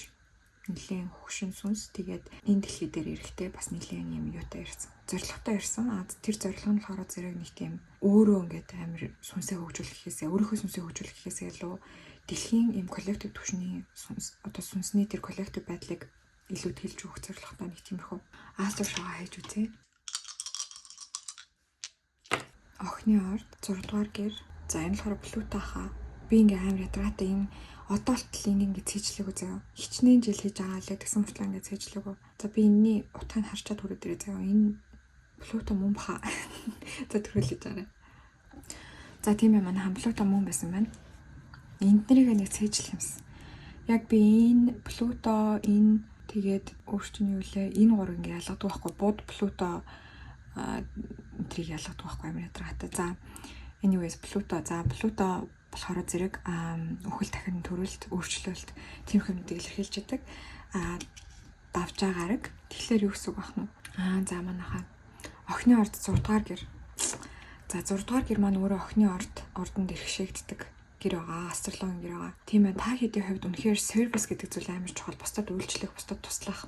Нилийн хөгшин сүнс. Тэгээд энэ дэлхий дээр ирэхдээ бас нилийн юм юутай ирсэн. Зорилготой ирсэн. Тэр зорилго нь болохоор зэрэг нэг тийм өөрөө ингээд амар сүнсээ хөгжүүлэхээсээ өөрийнхөө сүнсээ хөгжүүлэхээсээ илүү дэлхийн юм коллектив түвшний сүнс одоо сүнсний тэр коллектив байдлыг илүү тэлж өгөх зорилготой нэг тиймэрхүү астро шоу хийж үзье. Охины орд 6 дугаар гэр. За энэ болохоор Плуто хаа. Би ингээм амар ядратай юм одоолтл ингээд цэжлээгөө заяа. Хичнээн жил хийж байгаа лээ тэгсэн мөртлөө ингээд цэжлээгөө. За би энэний утгыг харчаад хүрээд ирээ заяа. Энэ Плуто мөн баха. За төрүүлж байгаа. За тийм юм манай Плуто мөн байсан байна. Энд нэрийг нэг цэжлэх юмсан. Яг би энэ Плуто энэ тэгээд өөрчн юу лээ энэ гурав ингээ ялгадаг байхгүй бууд Плуто энтрийг ялгадаг байхгүй амар ядрагатай. За anyways Плуто болохоор зэрэг өхөл дахин төрөлт өөрчлөлт тийм хүмүүсийг илэрхийлж байдаг. Давж байгаа гараг. Тэгэхээр юу гэсэн үг байх нь? За манайхаа охины орд 6 дугаар гэр. За 6 дугаар гэр маань өөрөө охины ордонд иргэшээгддэг гэр байгаа. Астрологийн гэр байгаа. Тийм ээ та хэдийн хувьд үнэхээр сервис гэдэг зүйл амар чухал. Бусдад үйлчлэх, бусдад туслах.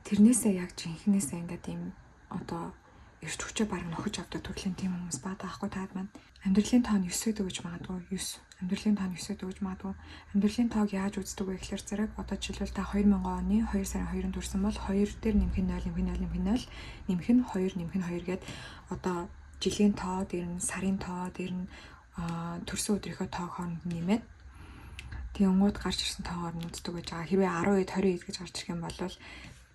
Тэрнээсээ яг жинхнээсээ ингээд ийм одоо эрт хүчээ баг нөхөж авдаг төрлийн тийм хүмүүс байдаг аахгүй таад маань. Амьдралын тоон 9 гэдэг гэж магадгүй 9. Амьдралын тоон 9 гэдэг гэж магадгүй. Амьдралын тоог яаж үздэг вэ гэхээр зэрэг одоо жишээлбэл та 2000 оны 2 сарын 2-нд төрсэн бол 2 дээр нэмэх нь 0, нэмэх нь 2 гээд одоо жилийн тоо, дээр нь сарын тоо, дээр нь төрсөн өдрийнхөө тоог хооронд нэмээд тэгэнгүүт гарч ирсэн тоогоор нь үздэг гэж байгаа. Хэрвээ 10, 20 гэж гарч ирэх юм бол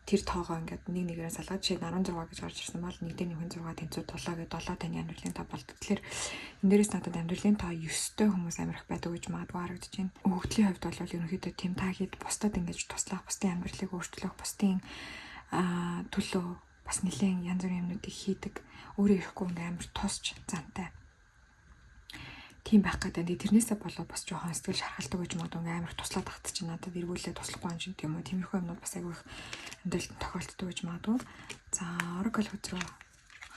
тэр тоогоо ингээд нэг нэгээр салгаад жишээ нь 16 гэж гарч ирсэн бол 1-д нэмэх 6 тэнцүү 7 гэдэг 7 таны амьдралын тоо болдог. Тэгэхээр энэ дээрээс надад амьдралын тоо 9-тэй хүмүүс амирх байдаг гэж магадгүй харагдаж байна. Өгөгдлийн хувьд бол ерөнхийдөө тийм та хэд бусдад ингэж туслах, бусдын амьдралыг өөрчлөх, бусдын төлөө бас нэлээд янз бүрийн юмнуудыг хийдэг. Өөрөө ирэхгүй ингээд амир тусч зантай. Тийм байх гэдэг. Тэрнээсээ болоо бас жоохон сэтгэл шархалдаг гэж магадгүй амар туслаад тахт чинь надад эргүүлээ туслахгүй юм шиг тийм үү. Тиймэрхүү юмнууд бас айгүй их амьдралд тохиолддог гэж магадгүй. За Oracle хөз рүү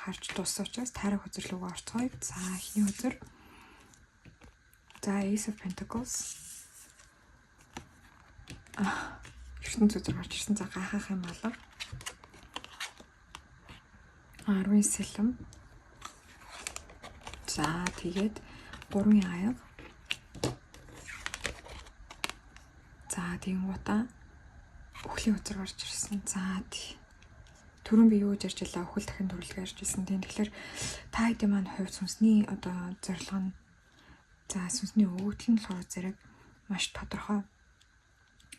харж дууссан учраас таарах хөз рүү орцгоё. За эхний хөзөр. За Ace of Pentacles. Ертөнц хөзөр гарч ирсэн. За гайхах юм алга. 10 сэлэм. За тэгээд 3 аяга. За тийм гута өхлийн хөзөр гарч ирсэн. За түрүүн би юу гэж ярьжлаа өхөл дахин төрөлгөө ярьж ирсэн. Тэгэхээр та хэдийн маань хувь сүнсний одоо зорилго нь за сүнсний өгөгдөл нь болохоор зэрэг маш тодорхой.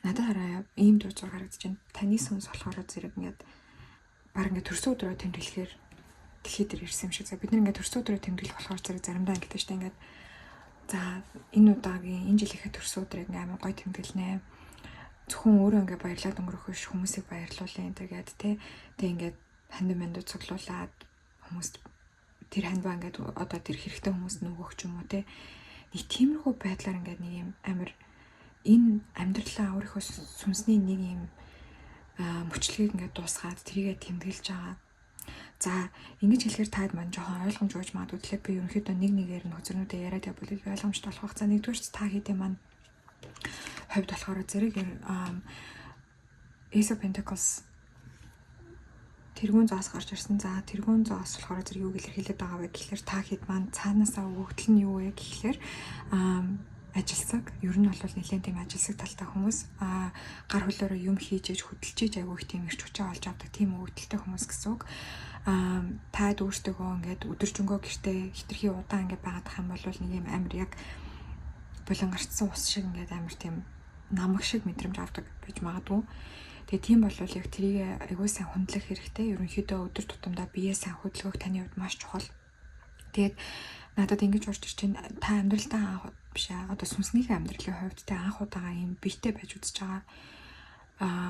Надад хараа ийм дуу зур харагдаж байна. Таны сүнс болохоор зэрэг ингээд баг ингээд төрсөн өдрөө тэмдэглэхээр дэлхий дээр ирсэн юм шиг. За бид нэг ингээд төрсөн өдрөө тэмдэглэх болохоор зэрэг заримдаа ингээд штэ ингээд за энэ удаагийн энэ жилийнхээ төрсөн өдрийг амар гоё тэмдэглэнэ. Зөвхөн өөрөө ингээ баярлаад өнгөрөх биш хүмүүсийг баярлуулъя тэгээд тэг ингээд хандманд цуглуулад хүмүүст тэр хандваа ингээд одоо тэр хэрэгтэй хүмүүст нөгөөх ч юм уу те нэг тиймэрхүү байдлаар ингээд нэг юм амар энэ амьдралаа өөрийнхөө сүнсний нэг юм мөчлөгийг ингээд дуусгаад тэрийгэ тэмдэглэж байгаа. За ингэж хэлэхээр таад маань жоохон ойлгомжгүй магадгүй төлөө би ерөнхийдөө нэг нэгээр нь хөзөрнүүдээ яриад явбал ойлгомжтой болох. За нэгдүгээр та хэдийн маань хувьд болохоор зэрэг Ace of Pentacles тэргүүн зоос гарч ирсэн. За тэргүүн зоос болохоор зэрэг юу илэрхийлээд байгаа вэ гэхэлэр та хэд маань цаанаасаа өгөгдөл нь юу вэ гэхэлэр ажилсаг ер нь бол нэлээд тийм ажилсаг талтай хүмүүс гар хөлөөрөө юм хийж ээж хөдөлж ээж айгүй их тийм ирч хүчээ олж авдаг тийм өгөгдөлтэй хүмүүс гэсэн үг. Таад өөртөөгөө ингээд өдөржингөө гэртээ хитрхи удаан ингээд байгаад ах юм бол нэг юм амар яг булан гарцсан ус шиг ингээд амар тийм намаг шиг мэдрэмж авдаг гэж магадгүй. Тэгээ тийм бол яг тэрийг айгүй сайн хөндлөх хэрэгтэй. Ерөнхийдөө өдөр тутамдаа биеэ сайн хөдөлгөх таны хувьд маш чухал. Тэгээд надад ингэж урж ирж байна. Та амьдралдаа биш одоо сүнснийхээ амьдралын хувьд та анх удаага юм биетэй байж үзэж байгаа.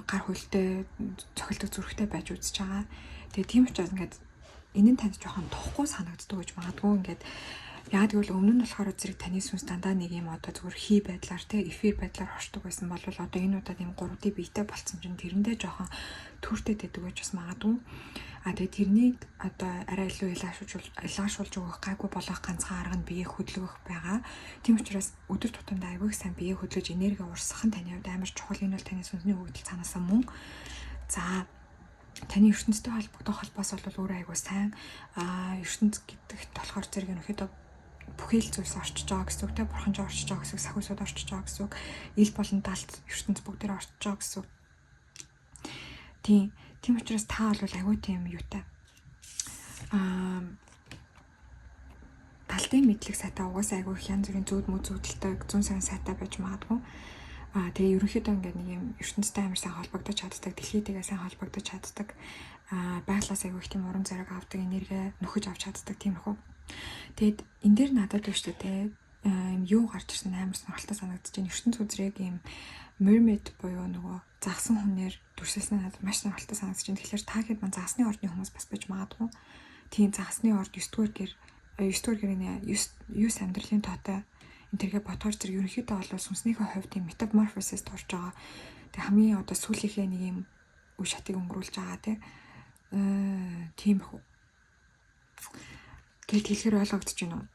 Гар хөлтэй цохилдог зүрхтэй байж үзэж байгаа. Тэгээ тийм учраас ингээд энэ нь танд жоохон тухгүй санагддаг гэж магадгүй ингээд яа тэгвэл өмнө нь болохоор зэрэг таны сүнс дандаа нэг юм одоо зүгээр хий байдлаар те эфир байдлаар хоршдог байсан бол одоо энэ удаад юм 3D биетэй болцсон чинь тэрэндээ жоохон төртэй дэдэг гэж бас магадгүй. Тэгээ тэрнийг одоо арай илүү илгаашуулж өгөх гайгүй болох ганцхан арга нь биеийг хөдөлгөх байгаа. Тийм учраас өдөр тутамдаа аягүй сайн биеийг хөдөлгөж энерги урсгах нь таны хувьд амар чухал. Энэ бол таны сүнсний өгөгдөл цаанаасаа мөн. За таны ертөнцтэй холбогдох холбоос бол өөр аягүй сайн. ертөнц гэдэгт болохоор зэрэг ерөнхийдөө бүхэл зүйлс орчиж байгаа гэсэн үг те бурхан ч орчиж байгаа гэсэн үг, сахиусууд орчиж байгаа гэсэн үг, ил болон далд ертөнц бүгдээр орчиж байгаа гэсэн үг. Тийм учраас та бол аягүй тийм юутай талдын мэдлэг сайтай угаасаа аягүй их янз бүрийн зүүд зүүдэлтэй зүүн сайн сайтай байж магадгүй. Тэгээ ерөнхийдөө ингээд нэг юм ертөнцтэй амар сайн холбогдож чаддаг, дэлхийтэйгээ сайн холбогдож чаддаг, байглаас аягүй их тийм урам зориг авдаг, энерги нөхөж авч чаддаг тиймэрхүү. Тэгэд энэ дээр надад биш үү те юу гарч ирсэн амар сонирхолтой санагдаж байна. ертөнц үзрэг юм mermaid буюу нөгөө загсан хүнээр дүрсэлсэн надад маш сонирхолтой санагдаж байна. Тэгэхээр та хэд маань загсны ордны хүмүүс бас байж магадгүй. Тийм загсны орд 9 дугаар гэрээ 9 амьдралын тоотой энэ тэргээ ботгоор зэрэг ерөнхийдөө бол сүнснийхээ хувьд тийм metamorphosis турж байгаа. Тэг хамгийн одоо сүүлийнхээ нэг юм үе шатыг өнгөрүүлж байгаа тийм их. Гэт хэлэхээр ойлгогдож байна уу?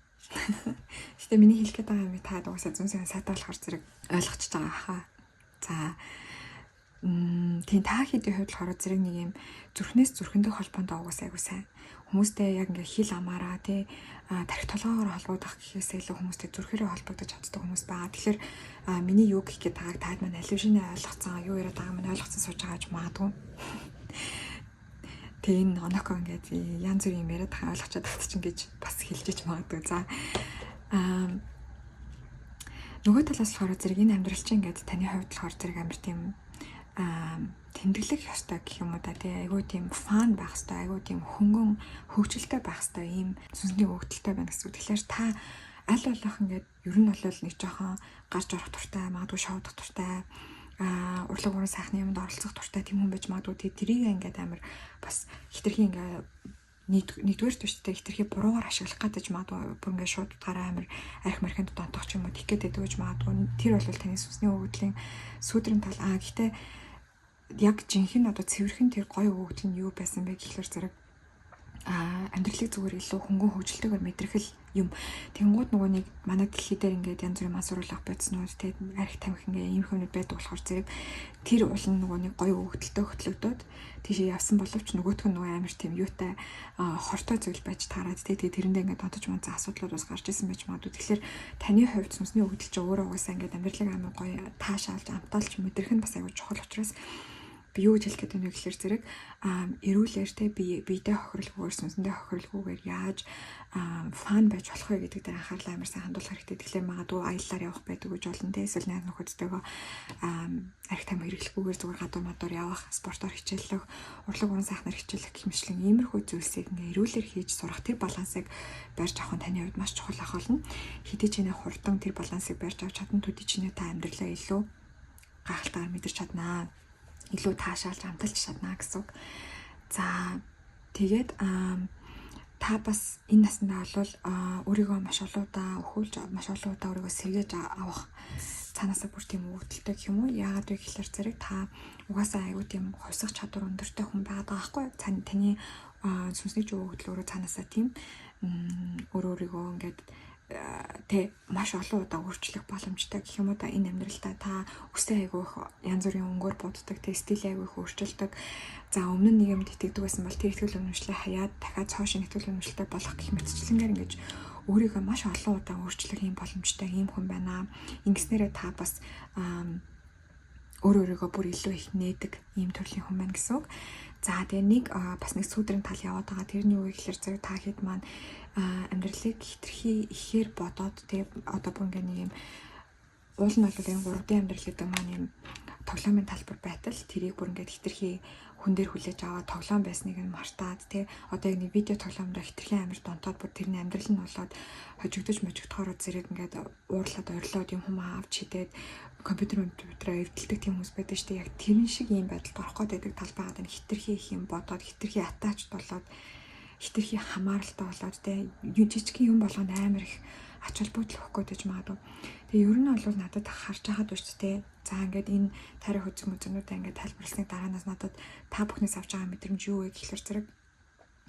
Гэтэ миний хэлэх гээд байгаа юм та дуусаа зүүн сайн сайтай болохоор зэрэг ойлгочихж байгаа хаа. За тийм та хэдийн хувьд болохоор зэрэг нэг юм зүрхнээс зүрхэндээ холбоонд угаасаа айгуу сайн. Хүмүүстэй яг ингээ хил амаараа тий тарих толгоогоор холбогдох гэхээсээ илүү хүмүүстэй зүрхээрээ холбогдож чаддаг хүмүүс байгаа. Тэгэхээр миний юу гэх гээд байгааг таад маань аль шинэ ойлгоцсон юу яриад байгаа маань ойлгоцсон сууж байгаа гэж магадгүй. Тэгээ энэ оноко ингээд янз бүрийн юм яриад байгаа ойлгочод татчих гэж бас хэлжиж магадгүй. За нөгөө талаас болохоор зэрэг энэ амьдрал чинь ингээд таны хувьд болохоор зэрэг амар тийм тэмдэглэх ёстой гэх юм уу да тий айгүй тийм фан байх ёстой, айгүй тийм хөнгөн хөвгчлөлтэй байх ёстой ийм сүнсний өгөгдөлтэй байна гэсэн үг. Тэгэхээр та аль болох ингээд ер нь бол нэг жоохон гарч орох туртай, магадгүй шоудах туртай, урлаг уурын сайхны юмд оролцох туртай тийм хүн байж магадгүй. Тэрийг ингээд амар бас хитрхи ингээд нэгдүгээр төштэй хитрхи буруугаар ашиглах гэж магадгүй бүр ингээд шууд гараа амар арх мархинд донтох ч юм уу тих гэдэг гэж магадгүй. Тэр бол таны сүнсний өгөгдлийн сүүдрийн тал. Гэхдээ яг жинхэнэ одоо цэвэрхэн тэр гоё өгөгдөл нь юу байсан бэ гэхэлэр зэрэг амьдралыг зүгээр илүү хөнгөн хөгжилтэйгээр мэдрэх юм. Тэнгууд нөгөө нэг манай дэлхий дээр ингээд янз бүрийн мансууруулах байцнууд тэгээд арх тамхи ингээд ийм хүмүүс байдаг болохоор зэрэг тэр уулын нөгөө нэг гоё өгөгдөлтөй хөтлөгдөд тийшээ явсан боловч нөгөөх нь нөгөө амар тийм юутай хортой зүйл байж таарад тэгээд тэрэндээ ингээд додож манцсан асуудлууд бас гарч ирсэн байж магадгүй. Тэгэхээр таны хувьд сүнсний өгөгдөл чинь өөрөө угаасаа ингээд амьдралыг амар гоё таашаалж амтаалж мэдрэх нь бас аягүй чухал учраас би юу гэж хэлэх гээд байна вэ гэхээр зэрэг эрүүлэр те биедээ хохирлгүйгээр сүнсэндээ хохирлгүйгээр яаж фан байж болох вэ гэдэг дээр анхаарлаа амар сайн хандуулах хэрэгтэй. Тэгэхээр магадгүй аяллаар явах байдаг гэж болно те эсвэл найз нөхөдтэйгөө арх тамхи хэрэглэхгүйгээр зүгээр гадуур мадуур явах, спортоор хичээллэх, урлаг уурын сайхнаар хичээллэх гэмшлэн иймэрхүү зүйлсийг ингээ эрүүлэр хийж сурах тэр балансыг барьж авах нь таны хувьд маш чухал ах болно. Хэдий ч нэ хурдан тэр балансыг барьж авч чадна төдий ч нэ та амьдралаа илүү гахалтаар мэдэрч чаднаа. Илүү таашаалж амталж чадна гэсэн үг. За тэгээд та бас энэ насндаа бол өөрийгөө маш олоодаа өхүүлж маш олоодаа өөрийгөө сэргээж авах цаанаасаа бүр тийм өгдөлтэй гэх юм уу? Яагаад вэ гэхээр зэрэг та угаасаа аягүй тийм хувьсах чадвар өндөртэй хүн байгаад байгаа байхгүй? Таны сүнсний зөв өгдөл өөрөө цаанаасаа тийм өөрийгөө ингээд тэ маш олон удаа өөрчлөх боломжтой гэх юм уу да энэ амьдралдаа та өстэй айгүй их янз бүрийн өнгөөр буддаг тэ стил айгүй их өөрчилдөг. За өмнө нь нэг юмд итгэдэг байсан бол тэр итгэл үнэмшлээ хаяад дахиад цааш итгэл үнэмшилтэй болох гэх мэтчлэнгээр ингэж өөрийгөө маш олон удаа өөрчлөх юм боломжтой юм хүн байна. Ингэснээрээ та бас өөрийгөө бүр илүү их нээдэг ийм төрлийн хүн байна гэсэн үг. За тэгээ нэг бас нэг сүүдрийн тал яваад байгаа. Тэрний юу гэхээр зэрэг та хэд маань амьдралыг хитрхи ихээр бодоод тэгээ одоо бүр ингээ нэг юм уул нь бол энэ 3D амьдрал гэдэг маань юм тоглоомын талбар байтал тэрийг бүр ингээ хитрхи хүн дээр хүлээж аваад тоглоом байсныг нь мартаад тий одоо яг нэг видео тоглоомдоо хитрхи амир донтоод бүр тэрний амьдрал нь болоод хожигдож можигдохоор зэрэг ингээд уурлаад орилоод юм хүмүүс авч хидээд компьютераа эвдэлдэг тийм хүмүүс байдаг шүү дээ. Яг тэрэн шиг ийм байдалд орох гэдэг тал байгаад энэ хитрхи их юм бодоод хитрхи атачд болоод хитрхи хамааралтай болоод тий жижиг юм болгонд амар их ач холбогдол өгөх гэж магадгүй. Тэгээ ер нь бол надад харж байхад биш тий. За ингээд энэ тарих үзэг мүзэнүүдээ ингээд тайлбарласныг дараанаас надад та бүхнээс авч байгаа мэдрэмж юу вэ гэхэлэр зэрэг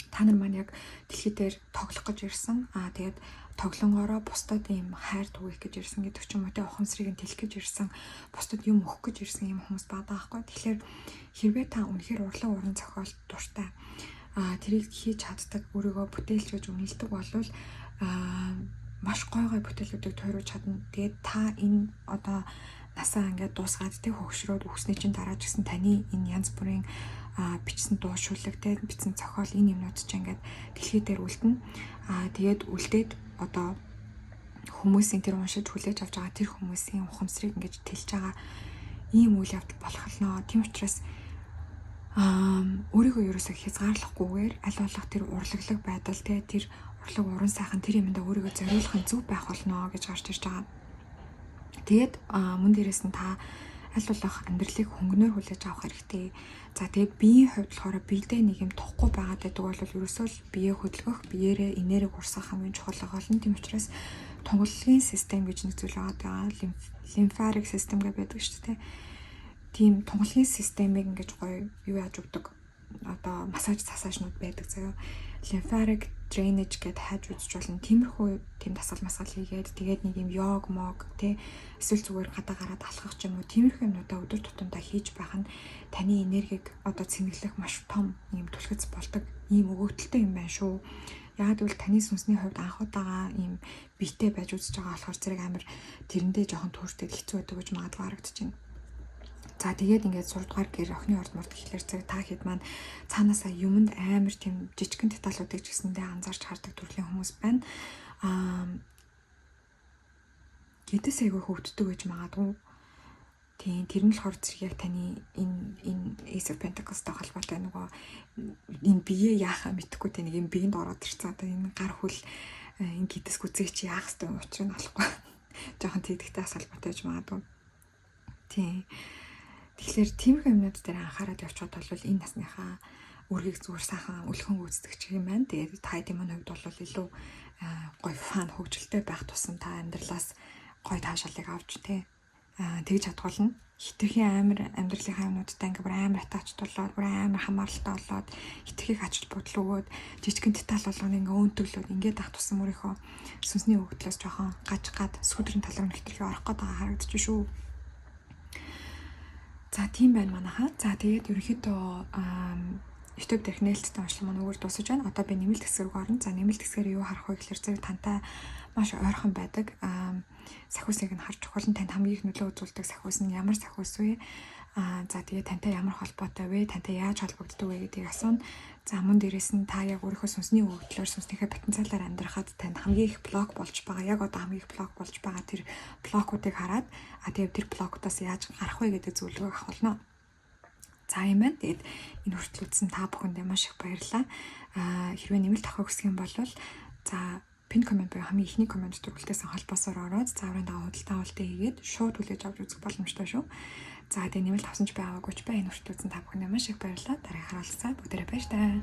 та нар маань яг дэлхий дээр тоглох гэж ирсэн. Тэгээд тоглонгороо бусдад ийм хайр түгээх гэж ирсэн гэдэг ч юм уу тий ухамсарыг нь тэлэх гэж ирсэн. Бусдад юм өгөх гэж ирсэн юм хүмүүс байгаа байхгүй. Тэгэхээр хэрвээ та үнэхээр урлаг уран зохиол дуртай тэрийг хийж чаддаг өөрийгөө бүтээлч гэж үнэлдэг болвол маш гой бүтээлүүдийг тойруулж чадна. Тэгээд та энэ одоо насаа ингээд дуусгаад тэг хөгшрөөд өгснээ чинь дараа ч гэсэн таны энэ янз бүрийн бичсэн дуушуулга тэг бичсэн зохиол энэ юмнууд чинь ингээд дэлхий дээр үлдэнэ. Тэгээд үлдээд одоо хүмүүсийн тэр уншиж хүлээж авч байгаа тэр хүмүүсийн ухамсарыг ингээд тэлж байгаа ийм үйл явдал болох болно. Тийм учраас өөрийгөө ерөөсөө хязгаарлахгүйгээр аль болох тэр урлаглаг байдал тэр урлаг уран сайхан тэр юмдаа өөрийгөө зориулах нь зөв байх болно гэж гарч ирж байгаа. Тэгээд мөн дээрээс нь та аль болох амьдралыг хөнгөнөөр хүлээж авах хэрэгтэй. За тэгээд биеийн хувьд болохоор биедээ нэг юм тухгүй байгаад байдаг бол ерөөсөө л биеэ хөдөлгөх, биеэрээ энерги урсгах хамгийн чухал болно. Тийм учраас тунгалгийн систем гэж нэг зүйл байгаа. Лимфарик систем гэж байдаг шүү дээ. Тийм тунгалгийн системийг ингэж гоё юу яаж өгдөг. Одоо массаж цасаажнууд байдаг заяа. Лимфарик drainage гэд хайж үзэж болно. Тиймэрхүү тийм дасгал хийгээд тэгээд нэг юм йог мог тий эсвэл зүгээр гадаа гараад алхах ч юм уу тиймэрхүү юмнуудаа өдөр тутамдаа хийж байх нь таны энергийг одоо цэнэглэх маш том юм түлхэц болдог ийм өгөгдөлтэй юм байна шүү. Яг гэвэл таны сүнсний хувьд анх удаага ийм биетэй байж үзэж байгаа болохоор зэрэг амар тэрэндээ жоохон түүртэй хэцүү байдаг гэж магадгүй харагдаж байна. За тэгээд ингээд 6 дугаар гэр охины орд морд гэхлээр зэрэг та хэд маань цаанаасаа юмд амар тийм жижигхэн деталуудыг ч гэсэндээ анзаарч хардаг төрлийн хүмүүс байна. Гэдэс айгүй хөвддөг гэж магадгүй. Тийм тэр нь болохоор зэрэг яг таны энэ Ace of Pentacles-тай холбоотой нөгөө энэ бие яахаа мэдэхгүй те нэг юм биеинд ороод ирсэн. Одоо энэ гар хөл энэ гэдэс гүцэг чи яах ёстой юм учрыг нь олохгүй. Жохон тэгдэгтэй холбоотой гэж магадгүй. Тийм. Тэгэхээр тиймэрхүү юмнууд дээр анхаарал явуулчиход бол энэ насныхаа үргийг зүгээр сайхан өлхөн гүйцэтгэж юм байна. Тэгээд та хэдийн маань хувьд бол илүү гоё фан хөгжилтэй байх тусам та амьдралаас гоё таашаалыг авч тэгж чадгуулна. Хитрхи амар амьдралынхаа юмнуудтай ингээ бүр амар атачд болоод бүр амар хамааралтай болоод хитрхи ачиж бодол өгөөд жижигэн деталь болгоно ингээ өөнтөглөөд ингээд ах тусам өөрийнхөө сүнсний өгөгдлөөс жоохон гад сүүдрийн тал руу хитрхи орох гээд байгаа харагдчих шүү. За тийм байна манайхаа. За тэгээд ерөнхийдөө YouTube дээрх нээлттэй онцлог маань өөр дуусаж байна. Одоо би нэмэлт хэсэг рүү орно. За нэмэлт хэсгээр юу харах вэ гэхээр зэрэг тантай маш ойрхон байдаг сахиусыг нь харж ухаалan танд хамгийн их нөлөө үзүүлдэг сахиус нь ямар сахиус вэ? За тэгээд тантай ямар холбоотой вэ? Тантай яаж холбогддог вэ гэдгийг асууна. За мөн дээрээс нь та яг өөрийнхөө сүнсний өгөгдлөөр сүнснийхээ потенциалаар амьдрахад танд хамгийн их блок болж байгаа. Яг одоо хамгийн их блок болж байгаа тэр блокуудыг хараад тэгээд тэр блокуудаас яаж гарах вэ гэдэг зөвлөгөө авах болно. За юм байна. Тэгээд энэ хүртэл үзсэн та бүхэндээ маш их баярлалаа. Хэрвээ нэмэлт авах хүсэх юм бол за пин коммент буюу хамгийн ихний коммент төрүүлтээс холбоосоор ороод зааврын дагуу худалдаа авалтаа хийгээд шууд хүлээж авч үзэх боломжтой шүү. За тэгээ нэмэлт авсан ч байгаагүй ч бай энэ хүртэл үзсэн та бүхэндээ маш их баярлалаа. Дараагийн хариулцаа бүгдээрээ баяр таа.